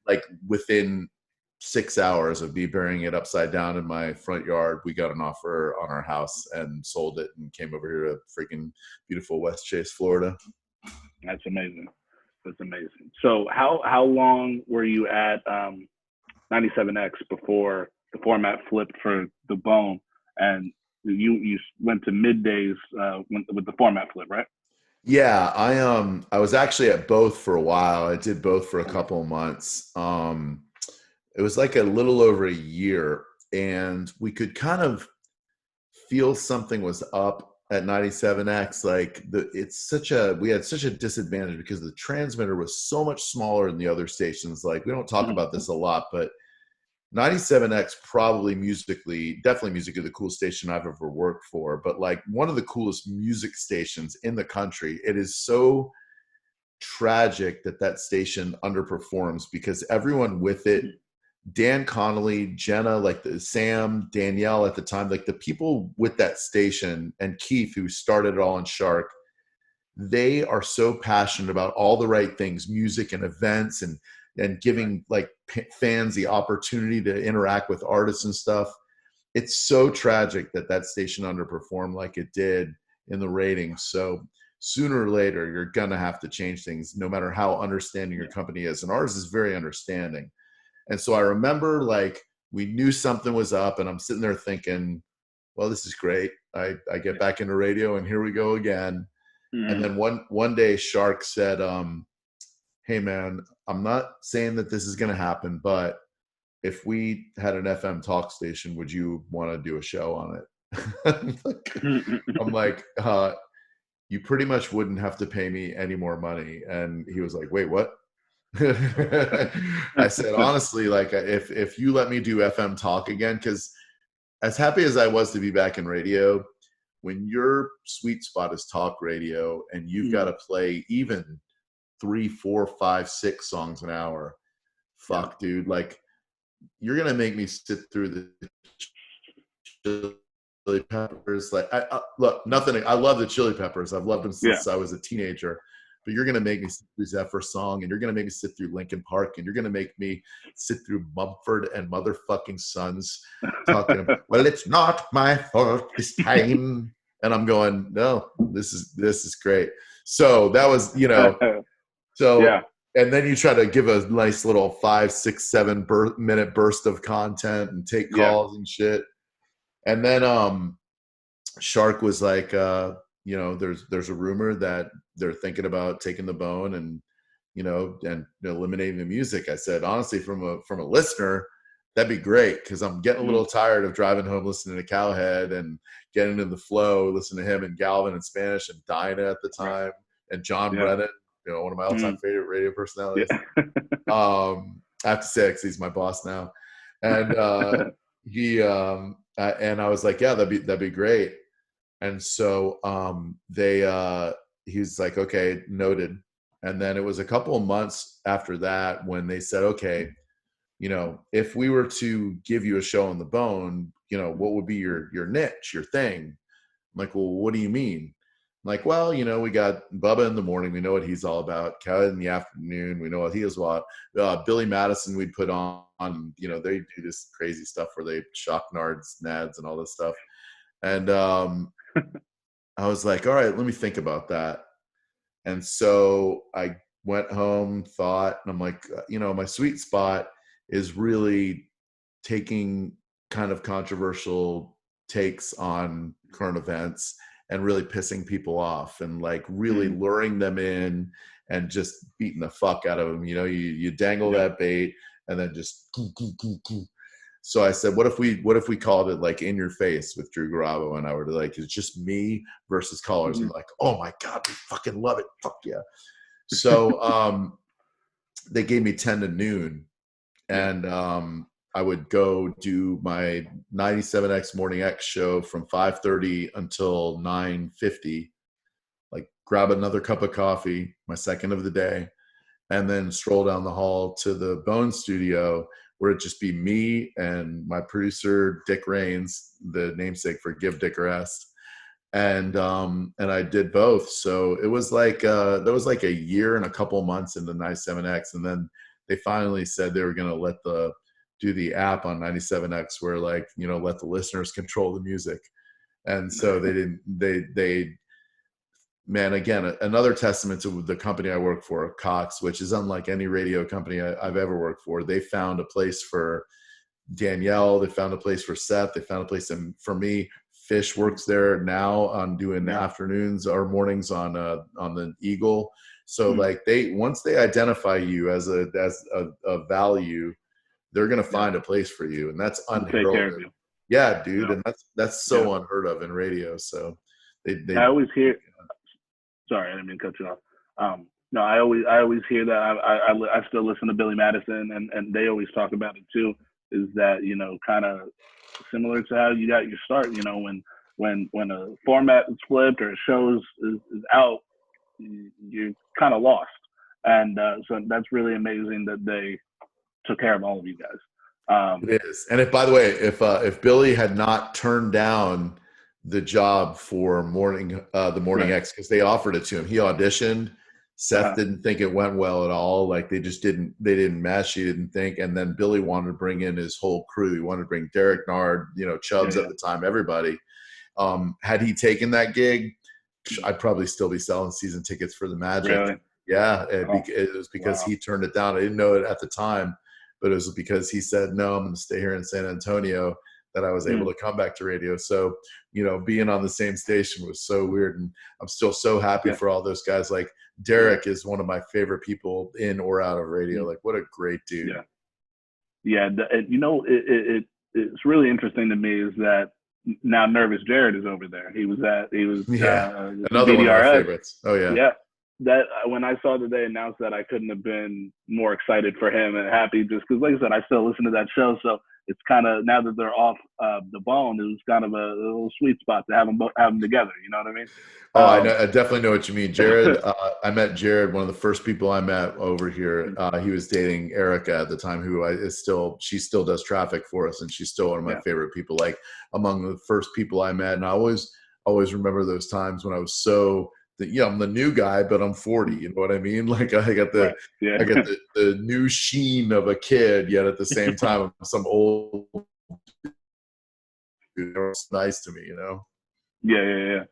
Like within 6 hours of me burying it upside down in my front yard, we got an offer on our house and sold it and came over here to freaking beautiful West Chase, Florida. That's amazing. That's amazing. So how long were you at 97X before the format flipped for the Bone, and you went to middays with the format flip, right? Yeah, I was actually at both for a while. I did both for a couple of months. It was like a little over a year, and we could kind of feel something was up at 97X. Like we had such a disadvantage because the transmitter was so much smaller than the other stations. Like we don't talk about this a lot, but 97X definitely musically the coolest station I've ever worked for, but like one of the coolest music stations in the country. It is so tragic that station underperforms because everyone with it, Dan Connolly, Jenna, like Sam, Danielle at the time, like the people with that station, and Keith, who started it all in Shark, they are so passionate about all the right things, music and events, and giving like fans the opportunity to interact with artists and stuff. It's so tragic that station underperformed like it did in the ratings. So sooner or later, you're going to have to change things, no matter how understanding your company is. And ours is very understanding. And so I remember like we knew something was up, and I'm sitting there thinking, well, this is great. I get back into radio and here we go again. And then one day Shark said, hey man, I'm not saying that this is going to happen, but if we had an FM talk station, would you want to do a show on it? I'm like, you pretty much wouldn't have to pay me any more money. And he was like, wait, what? I said, honestly, like if you let me do FM talk again, because as happy as I was to be back in radio, when your sweet spot is talk radio and you've got to play even 3, 4, 5, 6 songs an hour, fuck, dude, like you're gonna make me sit through the Chili Peppers. Like, look, nothing. I love the Chili Peppers. I've loved them since I was a teenager. But you're gonna make me sit through Zephyr Song, and you're gonna make me sit through Linkin Park, and you're gonna make me sit through Mumford and Motherfucking Sons talking. Well, it's not my fault this time, and I'm going, no, this is great. So that was, so. And then you try to give a nice little 5, 6, 7 minute burst of content and take calls and shit. And then Shark was like, there's a rumor that they're thinking about taking the bone and eliminating the music. I said, honestly, from a listener, that'd be great, because I'm getting a little tired of driving home listening to Cowhead and getting in the flow, listening to him and Galvin in Spanish and Dinah at the time and John Brennan. One of my all-time favorite radio personalities. I have to say it because he's my boss now. And he and I was like, yeah, that'd be great. And so he's like, okay, noted. And then it was a couple of months after that when they said, okay, if we were to give you a show on the bone, what would be your niche, your thing? I'm like, well, what do you mean? Like, well, we got Bubba in the morning. We know what he's all about. Khaled in the afternoon. We know what he is about. Billy Madison we'd put on. They do this crazy stuff where they shock nards, nads, and all this stuff. And I was like, all right, let me think about that. And so I went home, thought, and I'm like, my sweet spot is really taking kind of controversial takes on current events and really pissing people off and like really luring them in and just beating the fuck out of them. You dangle that bait and then just. So I said, what if we called it like In Your Face with Drew Garabo, and I were like, it's just me versus callers. And like, oh my God, we fucking love it. Fuck yeah. So they gave me 10 to noon, and I would go do my 97X Morning X show from 5:30 until 9:50, like grab another cup of coffee, my second of the day, and then stroll down the hall to the Bone studio, where it'd just be me and my producer, Dick Raines, the namesake for Give Dick a Rest. And I did both. So it was like, that was like a year and a couple months into 97X. And then they finally said they were going to do the app on 97X where like, let the listeners control the music. And so man, again, another testament to the company I work for, COX, which is unlike any radio company I've ever worked for. They found a place for Danielle. They found a place for Seth. They found a place for me. Fish works there now on doing afternoons or mornings on the Eagle. So like once they identify you as a value, they're going to find a place for you. And that's unheard of. Yeah, dude. And that's so unheard of in radio. So they I always hear, sorry, I didn't mean to cut you off. No, I always hear that. I still listen to Billy Madison, and they always talk about it too, is that, kind of similar to how you got your start, when a format is flipped or a show is out, you're kind of lost. And so that's really amazing that they took care of all of you guys. It is. And by the way, if Billy had not turned down the job for the Morning X, because they offered it to him, he auditioned. Seth didn't think it went well at all. Like they didn't mesh. He didn't think. And then Billy wanted to bring in his whole crew. He wanted to bring Derek Nard, Chubbs at the time, everybody. Had he taken that gig, I'd probably still be selling season tickets for the Magic. Really? Yeah. It was because he turned it down. I didn't know it at the time, but it was because he said, no, I'm going to stay here in San Antonio, that I was able to come back to radio. So, being on the same station was so weird. And I'm still so happy for all those guys. Like Derek is one of my favorite people in or out of radio. Like what a great dude. Yeah. It's really interesting to me is that, now Nervous Jared is over there. He was Yeah, another one of my favorites. Oh yeah. Yeah. That when I saw that they announced that, I couldn't have been more excited for him and happy, just because, like I said, I still listen to that show. So it's kind of, now that they're off the bone, it was kind of a little sweet spot to have them together. You know what I mean? Oh, I definitely know what you mean. Jared, I met Jared, one of the first people I met over here. He was dating Erica at the time, she still does traffic for us, and she's still one of my favorite people, like among the first people I met. And I always remember those times when I was I'm the new guy, but I'm 40. You know what I mean? Like I got the new sheen of a kid, yet at the same time I'm some old dude. It's nice to me, you know? Yeah.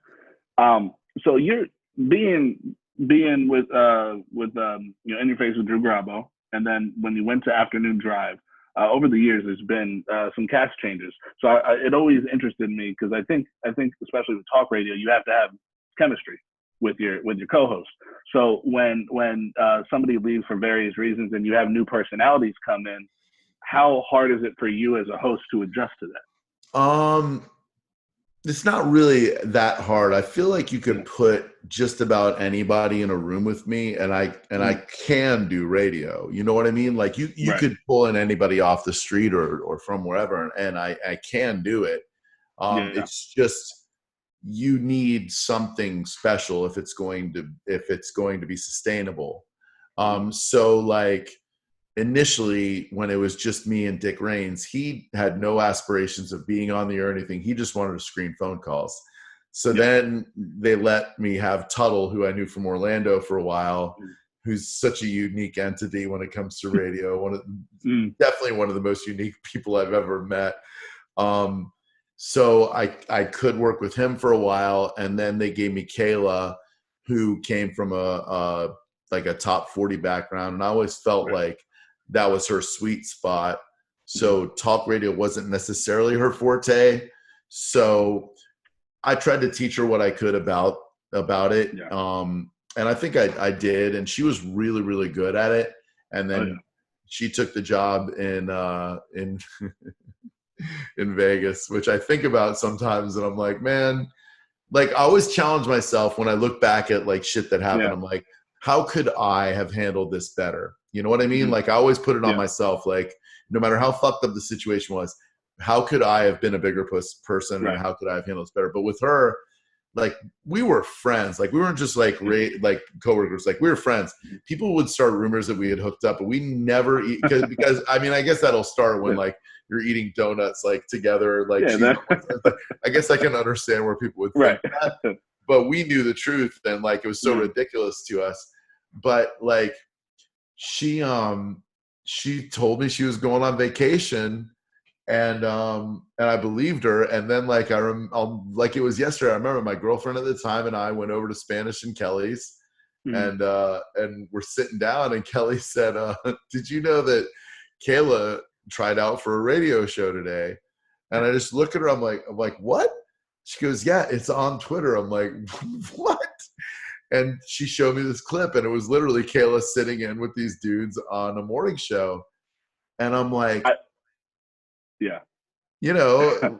So you're being with Interface with Drew Garabo, and then when you went to Afternoon Drive, over the years there's been some cast changes. So it always interested me, because I think especially with talk radio, you have to have chemistry with your co-host. So when somebody leaves for various reasons and you have new personalities come in, how hard is it for you as a host to adjust to that? It's not really that hard. I feel like you could put just about anybody in a room with me, and I can do radio. You know what I mean? Like you could pull in anybody off the street or from wherever, and I can do it. It's just, you need something special if it's going to be sustainable. So like initially, when it was just me and Dick Raines, he had no aspirations of being on the air or anything. He just wanted to screen phone calls. So then they let me have Tuttle, who I knew from Orlando for a while, who's such a unique entity when it comes to radio. Definitely one of the most unique people I've ever met. So I could work with him for a while, and then they gave me Kayla, who came from a top 40 background, and I always felt like that was her sweet spot. So talk radio wasn't necessarily her forte. So I tried to teach her what I could about it. And I think I did, and she was really, really good at it. And then she took the job in in Vegas, which I think about sometimes, and I'm like, man, like I always challenge myself when I look back at like shit that happened. I'm like, how could I have handled this better? You know what I mean? Like I always put it on myself, like no matter how fucked up the situation was, how could I have been a bigger person, and how could I have handled this better? But with her, like we were friends. Like we weren't just like coworkers. Like we were friends. People would start rumors that we had hooked up, but we never because I mean, I guess that'll start when like you're eating donuts like together. Like I guess I can understand where people would think that. But we knew the truth, and like it was so ridiculous to us. But like she told me she was going on vacation, and I believed her. And then like like it was yesterday, I remember my girlfriend at the time and I went over to Spanish and Kelly's, and we're sitting down, and Kelly said, did you know that Kayla tried out for a radio show today? And I just look at her, I'm like, what? She goes, yeah, it's on Twitter. I'm like, what? And she showed me this clip, and it was literally Kayla sitting in with these dudes on a morning show. And I'm like, you know,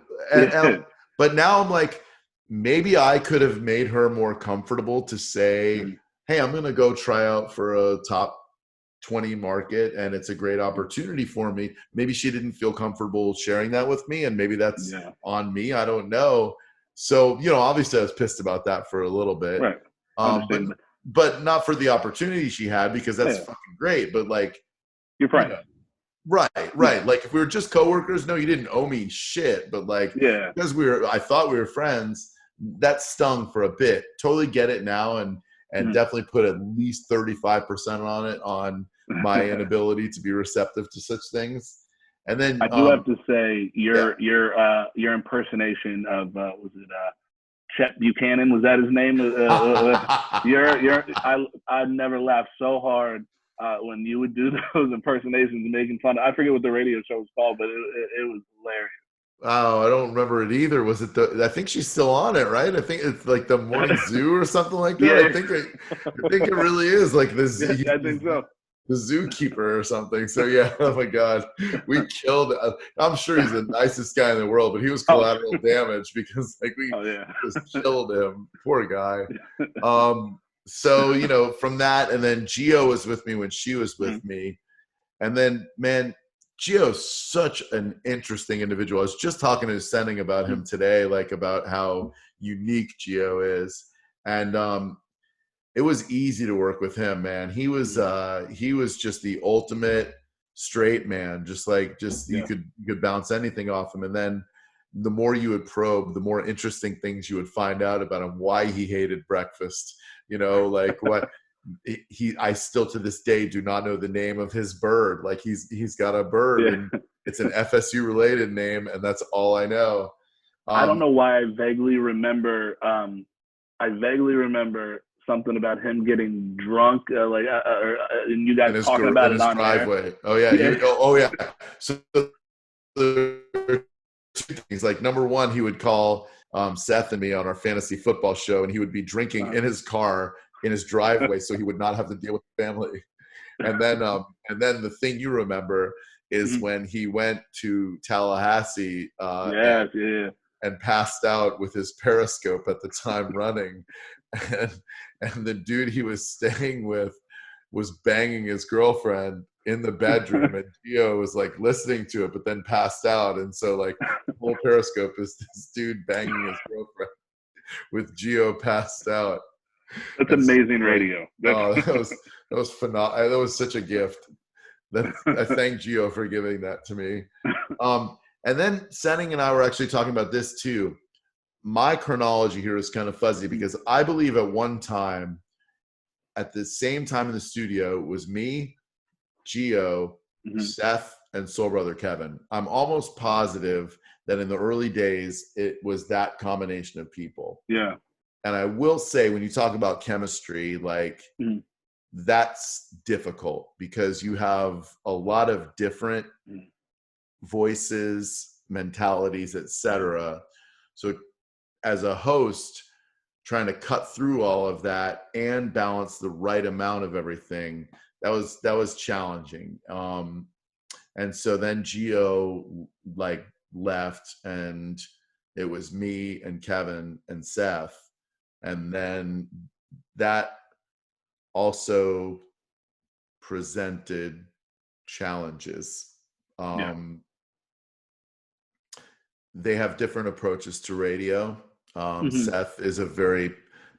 but now I'm like, maybe I could have made her more comfortable to say, hey, I'm going to go try out for a top 20 market, and it's a great opportunity for me. Maybe she didn't feel comfortable sharing that with me, and maybe that's on me. I don't know. So, you know, obviously I was pissed about that for a little bit. Right. But not for the opportunity she had, because that's fucking great. But like, you're right. You know, right. Like if we were just coworkers, no, you didn't owe me shit. But like, because I thought we were friends, that stung for a bit. Totally get it now, and definitely put at least 35% on it, on my inability to be receptive to such things. And then I do have to say your impersonation of was it Chet Buchanan, was that his name? I never laughed so hard when you would do those impersonations, making fun. I forget what the radio show was called, but it was hilarious. Oh, I don't remember it either. Was it I think she's still on it, right? I think it's like the Morning Zoo or something like that. I think it really is like this. I think so. the zookeeper or something. So yeah, oh my God, we killed. I'm sure he's the nicest guy in the world, but he was collateral damage because like we just killed him. Poor guy. So from that, and then Gio was with me when she was with me, and then man, Gio's such an interesting individual. I was just talking to Sending about him today, like about how unique Gio is, and it was easy to work with him, man. He was just the ultimate straight man. You could bounce anything off him. And then the more you would probe, the more interesting things you would find out about him, why he hated breakfast, like what I still to this day do not know the name of his bird. Like he's got a bird and it's an FSU related name. And that's all I know. I don't know why I vaguely remember something about him getting drunk, and you guys talking about it on driveway. Air. Oh yeah, oh yeah. So two things. Like number one, he would call Seth and me on our fantasy football show, and he would be drinking in his car in his driveway, so he would not have to deal with the family. And then the thing you remember is when he went to Tallahassee. And passed out with his Periscope at the time running. And the dude he was staying with was banging his girlfriend in the bedroom, and Gio was like listening to it, but then passed out. And so like the whole Periscope is this dude banging his girlfriend with Gio passed out. That's amazing radio. That was phenomenal. That was such a gift. I thank Gio for giving that to me. And then Senning and I were actually talking about this too. My chronology here is kind of fuzzy because I believe at one time, at the same time in the studio, it was me, Gio, Seth, and Soul Brother Kevin. I'm almost positive that in the early days, it was that combination of people. Yeah. And I will say, when you talk about chemistry, like that's difficult because you have a lot of different voices, mentalities, etc. So as a host, trying to cut through all of that and balance the right amount of everything, that was challenging. And so then Gio like left, and it was me and Kevin and Seth, and then that also presented challenges. They have different approaches to radio. Seth is a very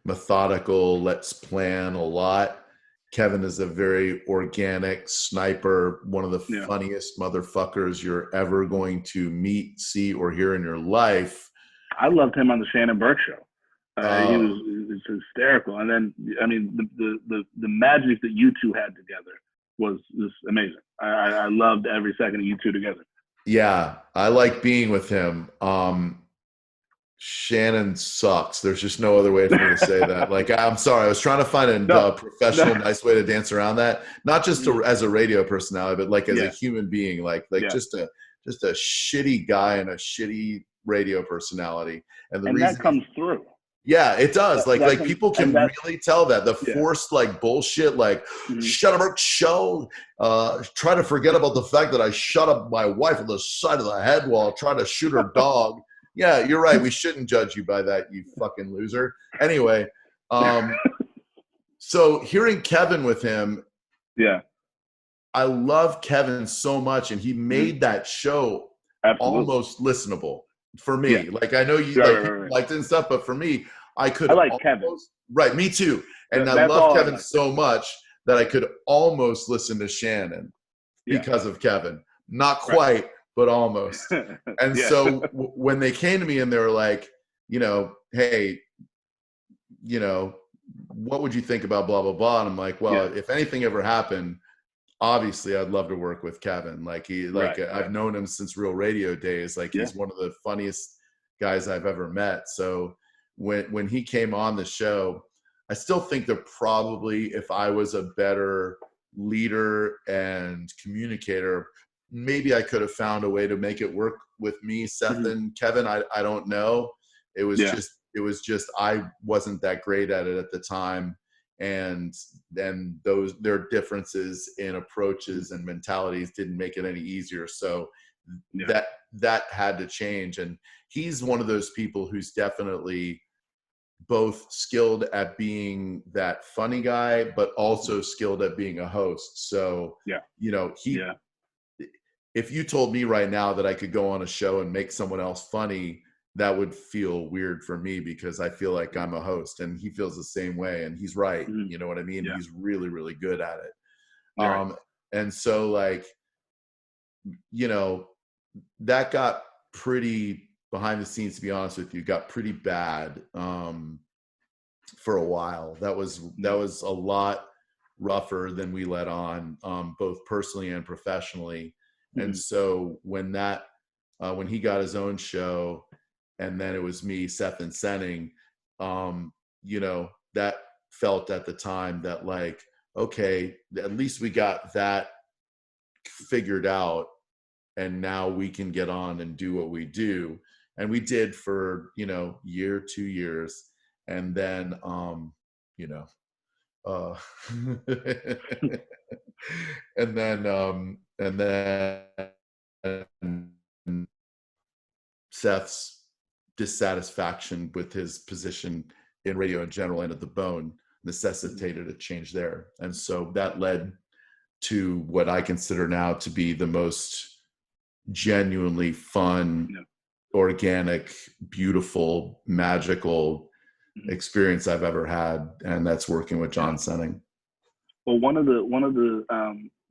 methodical, let's plan a lot. Kevin is a very organic sniper, one of the funniest motherfuckers you're ever going to meet, see, or hear in your life. I loved him on the Shannon Burke show. He was hysterical. And then, I mean, the magic that you two had together was amazing. I loved every second of you two together. Yeah, I like being with him. Shannon sucks. There's just no other way for me to say that. Like, I'm sorry. I was trying to find a professional, nice way to dance around that. Not just as a radio personality, but like as a human being. Like just a shitty guy and a shitty radio personality. And that comes through. Yeah, it does. Like people can really tell that the forced like bullshit, like shut up, show. Try to forget about the fact that I shut up my wife on the side of the head while trying to shoot her dog. Yeah, you're right. We shouldn't judge you by that, you fucking loser. Anyway, so hearing Kevin with him, I love Kevin so much, and he made that show almost listenable. For me, like I know you liked it and stuff, but for me, I like Kevin. Right, me too. And I love Kevin so much that I could almost listen to Shannon because of Kevin. Not quite, but almost. And so when they came to me and they were like, hey, what would you think about blah, blah, blah? And I'm like, well, if anything ever happened, obviously I'd love to work with Kevin. Like I've known him since Real Radio days. Like he's one of the funniest guys I've ever met. So when he came on the show, I still think that probably if I was a better leader and communicator, maybe I could have found a way to make it work with me, Seth and Kevin. I don't know. It was just I wasn't that great at it at the time. and then their differences in approaches and mentalities didn't make it any easier. So that had to change. And he's one of those people who's definitely both skilled at being that funny guy, but also skilled at being a host. So, if you told me right now that I could go on a show and make someone else funny, that would feel weird for me, because I feel like I'm a host, and he feels the same way, and he's right. Mm-hmm. You know what I mean? Yeah. He's really, really good at it. Right. And so, like, that got pretty behind the scenes, to be honest with you, got pretty bad for a while. That was a lot rougher than we let on, both personally and professionally. Mm-hmm. And so when he got his own show, and then it was me, Seth, and Senning, that felt at the time that, like, okay, at least we got that figured out, and now we can get on and do what we do. And we did for, year, 2 years. And then, and then Seth's dissatisfaction with his position in radio in general and at the Bone necessitated a change there. And so that led to what I consider now to be the most genuinely fun, organic, beautiful, magical experience I've ever had, and that's working with John Senning. Well, one of the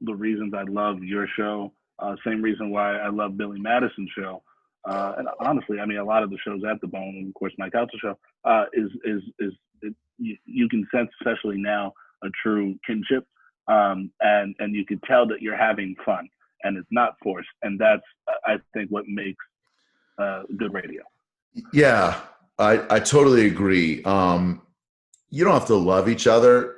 reasons I love your show, same reason why I love Billy Madison's show, and honestly, I mean, a lot of the shows at the Bone, and of course Mike Couch's show, you can sense, especially now, a true kinship, and you can tell that you're having fun, and it's not forced, and that's, I think, what makes good radio. Yeah, I totally agree. You don't have to love each other.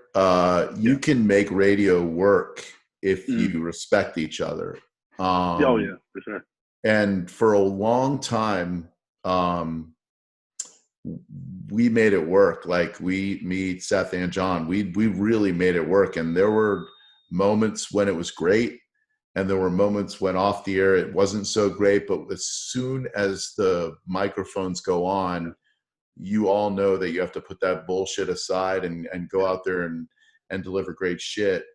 You can make radio work if you respect each other. Oh yeah, for sure. And for a long time, we made it work. Like, me, Seth, and John, we really made it work. And there were moments when it was great, and there were moments when off the air it wasn't so great. But as soon as the microphones go on, you all know that you have to put that bullshit aside and go out there and deliver great shit.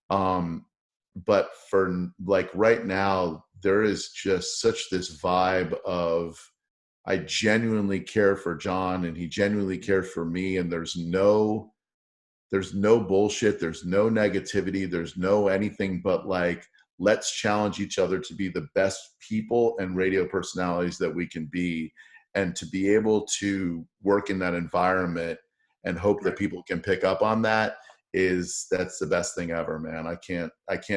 But for, like, right now, there is just such this vibe of, I genuinely care for John, and he genuinely cares for me. And there's no bullshit. There's no negativity. There's no anything but, like, let's challenge each other to be the best people and radio personalities that we can be. And to be able to work in that environment and hope that people can pick up on that, that's the best thing ever, man. I can't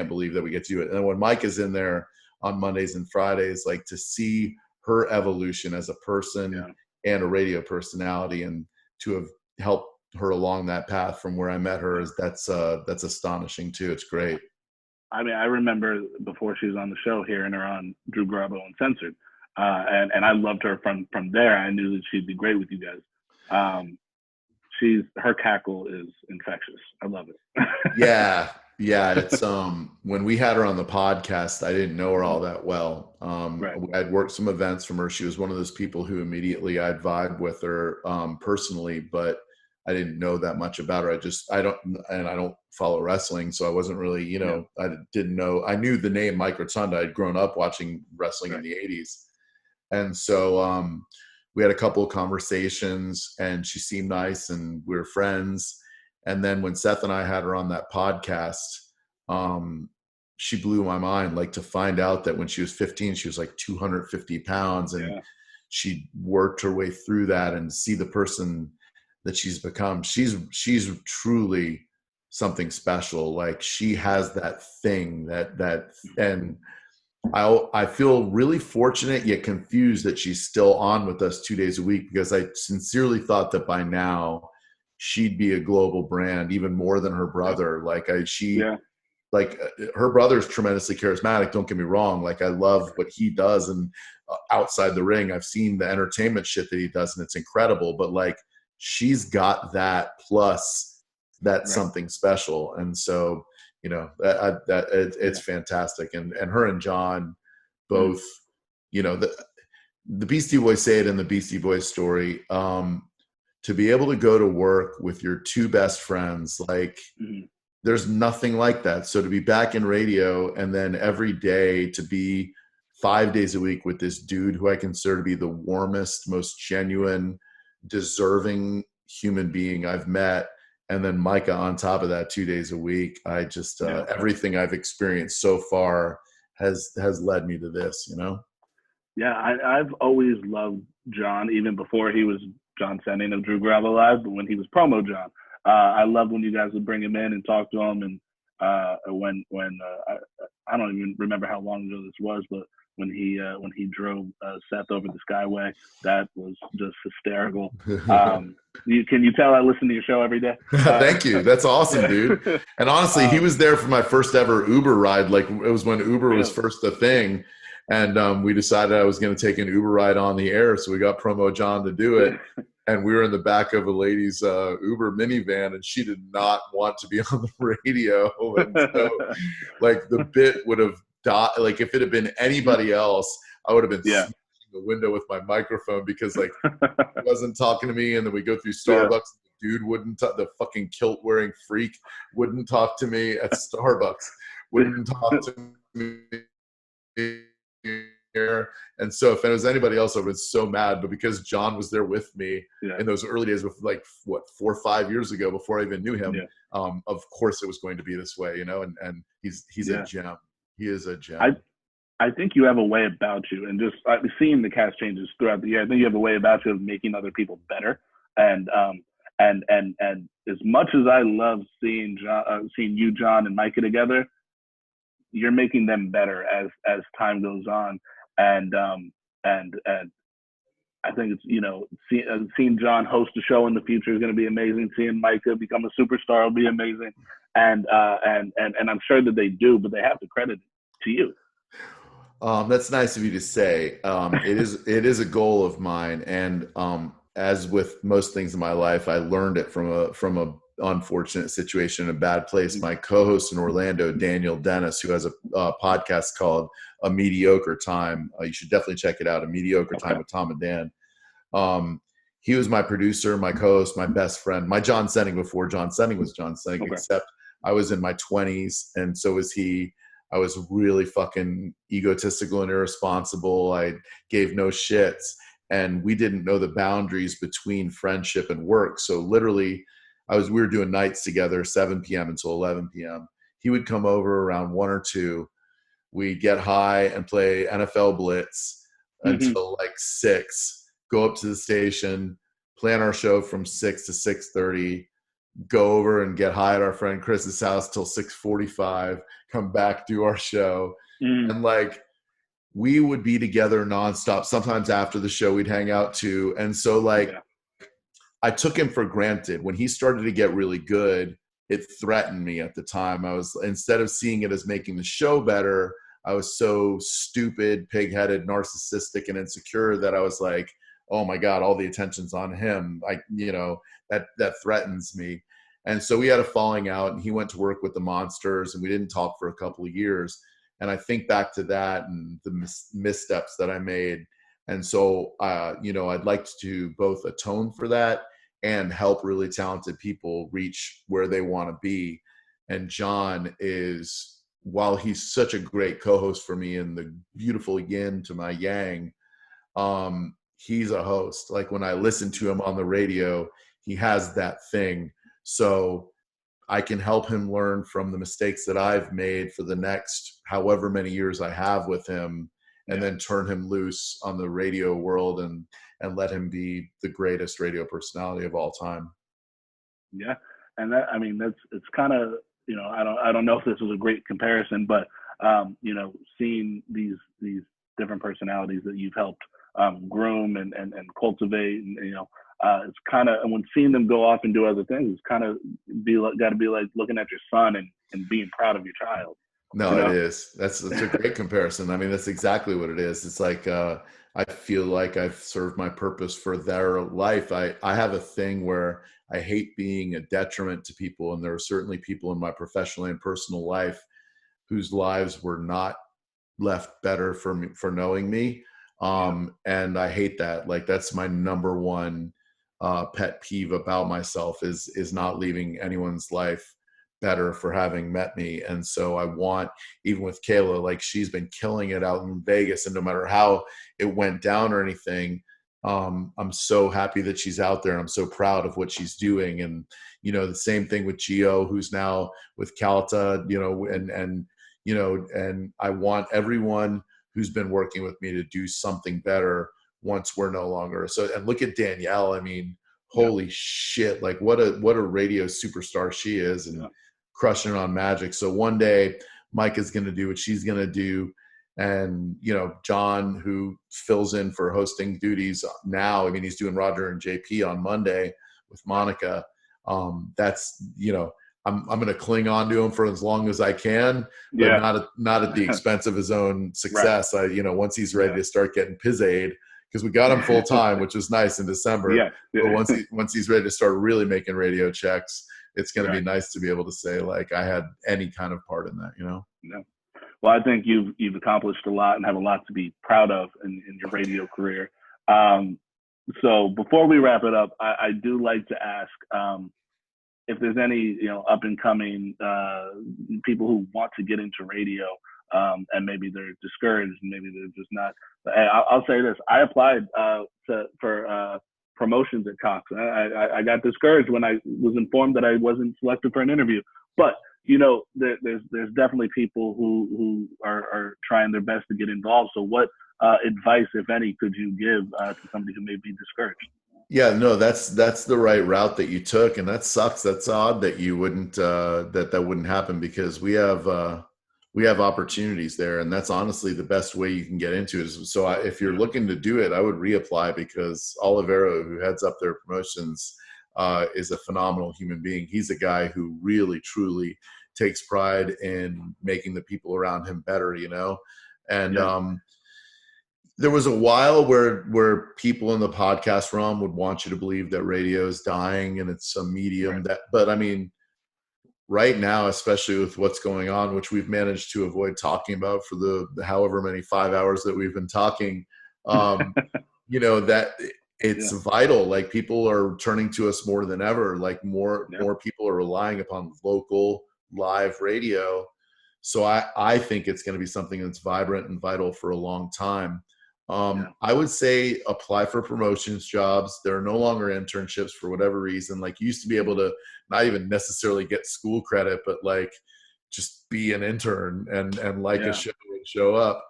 believe that we get to do it. And when Mike is in there on Mondays and Fridays, like, to see her evolution as a person and a radio personality, and to have helped her along that path from where I met her, that's astonishing too. It's great. I mean, I remember before she was on the show, hearing her on Drew Garabo Uncensored. And I loved her from there. I knew that she'd be great with you guys. Her cackle is infectious. I love it. Yeah. It's when we had her on the podcast, I didn't know her all that well. I'd worked some events from her. She was one of those people who immediately I'd vibe with her personally, but I didn't know that much about her. I don't follow wrestling, so I wasn't really, I didn't know. I knew the name Mike Rotunda. I'd grown up watching wrestling in the 80s. And so we had a couple of conversations, and she seemed nice, and we were friends. And then when Seth and I had her on that podcast, she blew my mind. Like, to find out that when she was 15, she was like 250 pounds, and she worked her way through that, and see the person that she's become. She's truly something special. Like, she has that thing and I feel really fortunate yet confused that she's still on with us 2 days a week, because I sincerely thought that by now she'd be a global brand, even more than her brother. Like, her brother's tremendously charismatic. Don't get me wrong. Like, I love what he does, and outside the ring, I've seen the entertainment shit that he does, and it's incredible. But, like, she's got that plus that's Right. something special. And so, it's fantastic. And her and John both, the Beastie Boys say it in the Beastie Boys story, to be able to go to work with your two best friends, like there's nothing like that. So to be back in radio and then every day to be 5 days a week with this dude who I consider to be the warmest, most genuine, deserving human being I've met. And then Micah on top of that 2 days a week. I just, everything I've experienced so far has led me to this, Yeah, I've always loved John, even before he was John Senning of Drew Garabo Live, but when he was Promo John. I loved when you guys would bring him in and talk to him, and when I don't even remember how long ago this was, but when he drove Seth over the Skyway, that was just hysterical. Can you tell I listen to your show every day? Thank you. That's awesome, dude. And honestly, he was there for my first ever Uber ride. Like it was when Uber was first a thing. And we decided I was going to take an Uber ride on the air. So we got Promo John to do it. And we were in the back of a lady's Uber minivan, and she did not want to be on the radio. And so, like, the bit would have died. Like, if it had been anybody else, I would have been smashing the window with my microphone because, like, he wasn't talking to me. And then we go through Starbucks. The dude wouldn't the fucking kilt-wearing freak wouldn't talk to me at Starbucks. Wouldn't talk to me. And so if it was anybody else, I was so mad. But because John was there with me in those early days, with like 4 or 5 years ago, before I even knew him, of course it was going to be this way, and he's a gem. He is a gem. I think you have a way about you, and just seeing the cast changes throughout the year, I think you have a way about you of making other people better. And as much as I love seeing you, John, and Micah together, you're making them better as time goes on. And I think it's, seeing John host a show in the future is going to be amazing. Seeing Micah become a superstar will be amazing. And I'm sure that they do, but they have to credit it to you. That's nice of you to say. It is a goal of mine. And as with most things in my life, I learned it from a unfortunate situation in a bad place. My co-host in Orlando, Daniel Dennis, who has a podcast called A Mediocre Time. You should definitely check it out. A Mediocre Time with Tom and Dan. He was my producer, my co-host, my best friend, my John Senning before John Senning was John Senning, except I was in my 20s and so was he. I was really fucking egotistical and irresponsible. I gave no shits. And we didn't know the boundaries between friendship and work. So literally, we were doing nights together, 7 p.m. until 11 p.m. He would come over around 1 or 2. We'd get high and play NFL Blitz until like 6. Go up to the station, plan our show from 6 to 6:30. Go over and get high at our friend Chris's house till 6:45. Come back, do our show, and like we would be together nonstop. Sometimes after the show, we'd hang out too. And so like. I took him for granted. When he started to get really good, it threatened me at the time. Instead of seeing it as making the show better, I was so stupid, pig-headed, narcissistic, and insecure that I was like, oh my God, all the attention's on him. That threatens me. And so we had a falling out, and he went to work with the Monsters, and we didn't talk for a couple of years. And I think back to that and the missteps that I made. And so, I'd like to both atone for that and help really talented people reach where they want to be. And John is, while he's such a great co-host for me and the beautiful yin to my yang, he's a host. Like when I listen to him on the radio, he has that thing. So I can help him learn from the mistakes that I've made for the next however many years I have with him, and then turn him loose on the radio world and let him be the greatest radio personality of all time. Yeah. And it's kind of, I don't know if this was a great comparison, but, seeing these different personalities that you've helped groom and cultivate, and, it's kind of, and when seeing them go off and do other things, it's kind of got to be like looking at your son and being proud of your child. No, it is. That's a great comparison. I mean, that's exactly what it is. It's like, I feel like I've served my purpose for their life. I have a thing where I hate being a detriment to people. And there are certainly people in my professional and personal life whose lives were not left better for me, for knowing me. And I hate that. Like, that's my number one pet peeve about myself is not leaving anyone's life better for having met me. And so I want, even with Kayla, like, she's been killing it out in Vegas, and no matter how it went down or anything, I'm so happy that she's out there. I'm so proud of what she's doing. And, you know, the same thing with Gio, who's now with Calta, you know, and, you know, and I want everyone who's been working with me to do something better once we're no longer. So, and look at Danielle. I mean, holy shit, like what a radio superstar she is, and crushing it on Magic. So one day Mike is going to do what she's going to do. And, you know, John, who fills in for hosting duties now, I mean, he's doing Roger and JP on Monday with Monica. That's, you know, I'm going to cling on to him for as long as I can, but not at the expense of his own success. Right. You know, once he's ready to start getting his aid, because we got him full time, which was nice in December. But once he's ready to start really making radio checks, it's going to be nice to be able to say, like, I had any kind of part in that, you know? Yeah. Well, I think you've accomplished a lot and have a lot to be proud of in your radio career. So before we wrap it up, I do like to ask if there's any, you know, up and coming people who want to get into radio, and maybe they're discouraged, maybe they're just not. I'll say this: I applied for promotions at Cox. I got discouraged when I was informed that I wasn't selected for an interview. But you know, there's definitely people who are trying their best to get involved. So what advice, if any, could you give to somebody who may be discouraged? Yeah, no, that's the right route that you took, and that sucks. That's odd that you wouldn't that wouldn't happen, because we have opportunities there, and that's honestly the best way you can get into it. So if you're looking to do it, I would reapply, because Olivero, who heads up their promotions, is a phenomenal human being. He's a guy who really, truly takes pride in making the people around him better, you know? And there was a while where people in the podcast realm would want you to believe that radio is dying and it's a medium but I mean, right now, especially with what's going on, which we've managed to avoid talking about for the however many 5 hours that we've been talking, you know, that it's vital. Like, people are turning to us more than ever. Like, more people are relying upon local live radio. So I think it's going to be something that's vibrant and vital for a long time. I would say apply for promotions jobs. There are no longer internships for whatever reason. Like, you used to be able to not even necessarily get school credit, but like just be an intern and like a show and show up.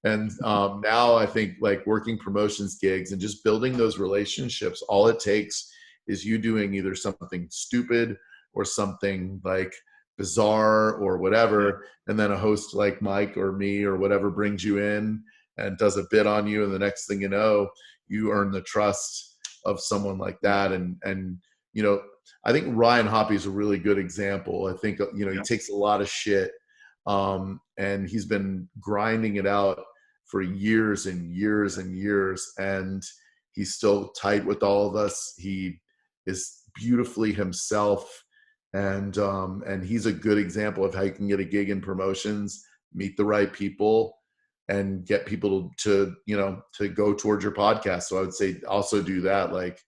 And now I think, like, working promotions gigs and just building those relationships, all it takes is you doing either something stupid or something like bizarre or whatever, and then a host like Mike or me or whatever brings you in and does a bit on you, and the next thing you know, you earn the trust of someone like that. And you know, I think Ryan Hoppy is a really good example. I think, you know, he takes a lot of shit, and he's been grinding it out for years and years and years, and he's still tight with all of us. He is beautifully himself, and he's a good example of how you can get a gig in promotions, meet the right people, and get people to, you know, to go towards your podcast. So I would say also do that. Like,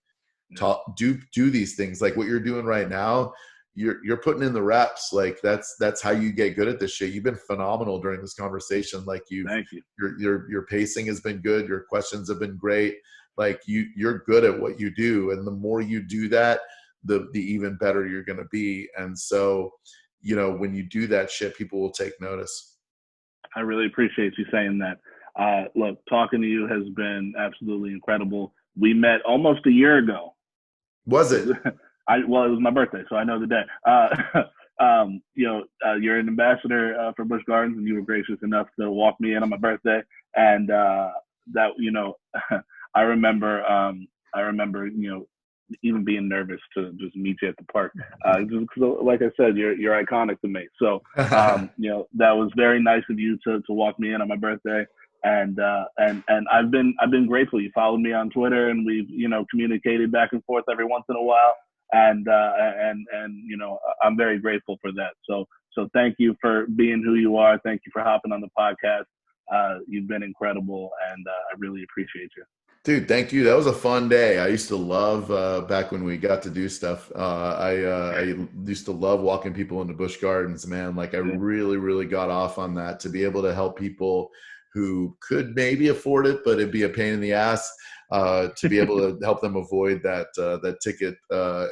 do these things, like what you're doing right now. You're putting in the reps. Like, that's how you get good at this shit. You've been phenomenal during this conversation. Like, thank you. Your pacing has been good. Your questions have been great. Like, you're good at what you do. And the more you do that, the even better you're going to be. And so, you know, when you do that shit, people will take notice. I really appreciate you saying that. Look, talking to you has been absolutely incredible. We met almost a year ago. Was it? Well, it was my birthday, so I know the day. You know, you're an ambassador for Busch Gardens, and you were gracious enough to walk me in on my birthday. And that, you know, I remember, you know, even being nervous to just meet you at the park. Just, like I said, you're iconic to me. So, you know, that was very nice of you to walk me in on my birthday. And I've been grateful. You followed me on Twitter, and we've, you know, communicated back and forth every once in a while. and you know, I'm very grateful for that. So thank you for being who you are. Thank you for hopping on the podcast. You've been incredible, and I really appreciate you. Dude, thank you. That was a fun day. I used to love back when we got to do stuff. I used to love walking people into Busch Gardens, man. Like I really, really got off on that to be able to help people who could maybe afford it, but it'd be a pain in the ass. To be able to help them avoid that ticket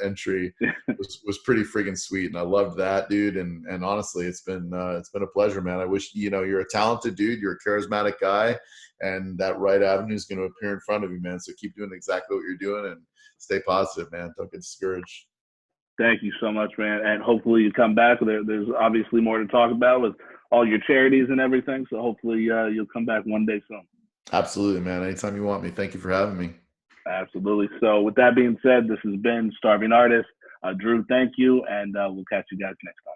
entry was pretty friggin' sweet, and I loved that, dude. And honestly, it's been a pleasure, man. I wish, you know, you're a talented dude, you're a charismatic guy, and that right avenue is going to appear in front of you, man. So keep doing exactly what you're doing and stay positive, man. Don't get discouraged. Thank you so much, man. And hopefully you come back. There's obviously more to talk about with all your charities and everything. So hopefully you'll come back one day soon. Absolutely, man. Anytime you want me. Thank you for having me. Absolutely. So with that being said, this has been Starving Artist. Drew, thank you. And we'll catch you guys next time.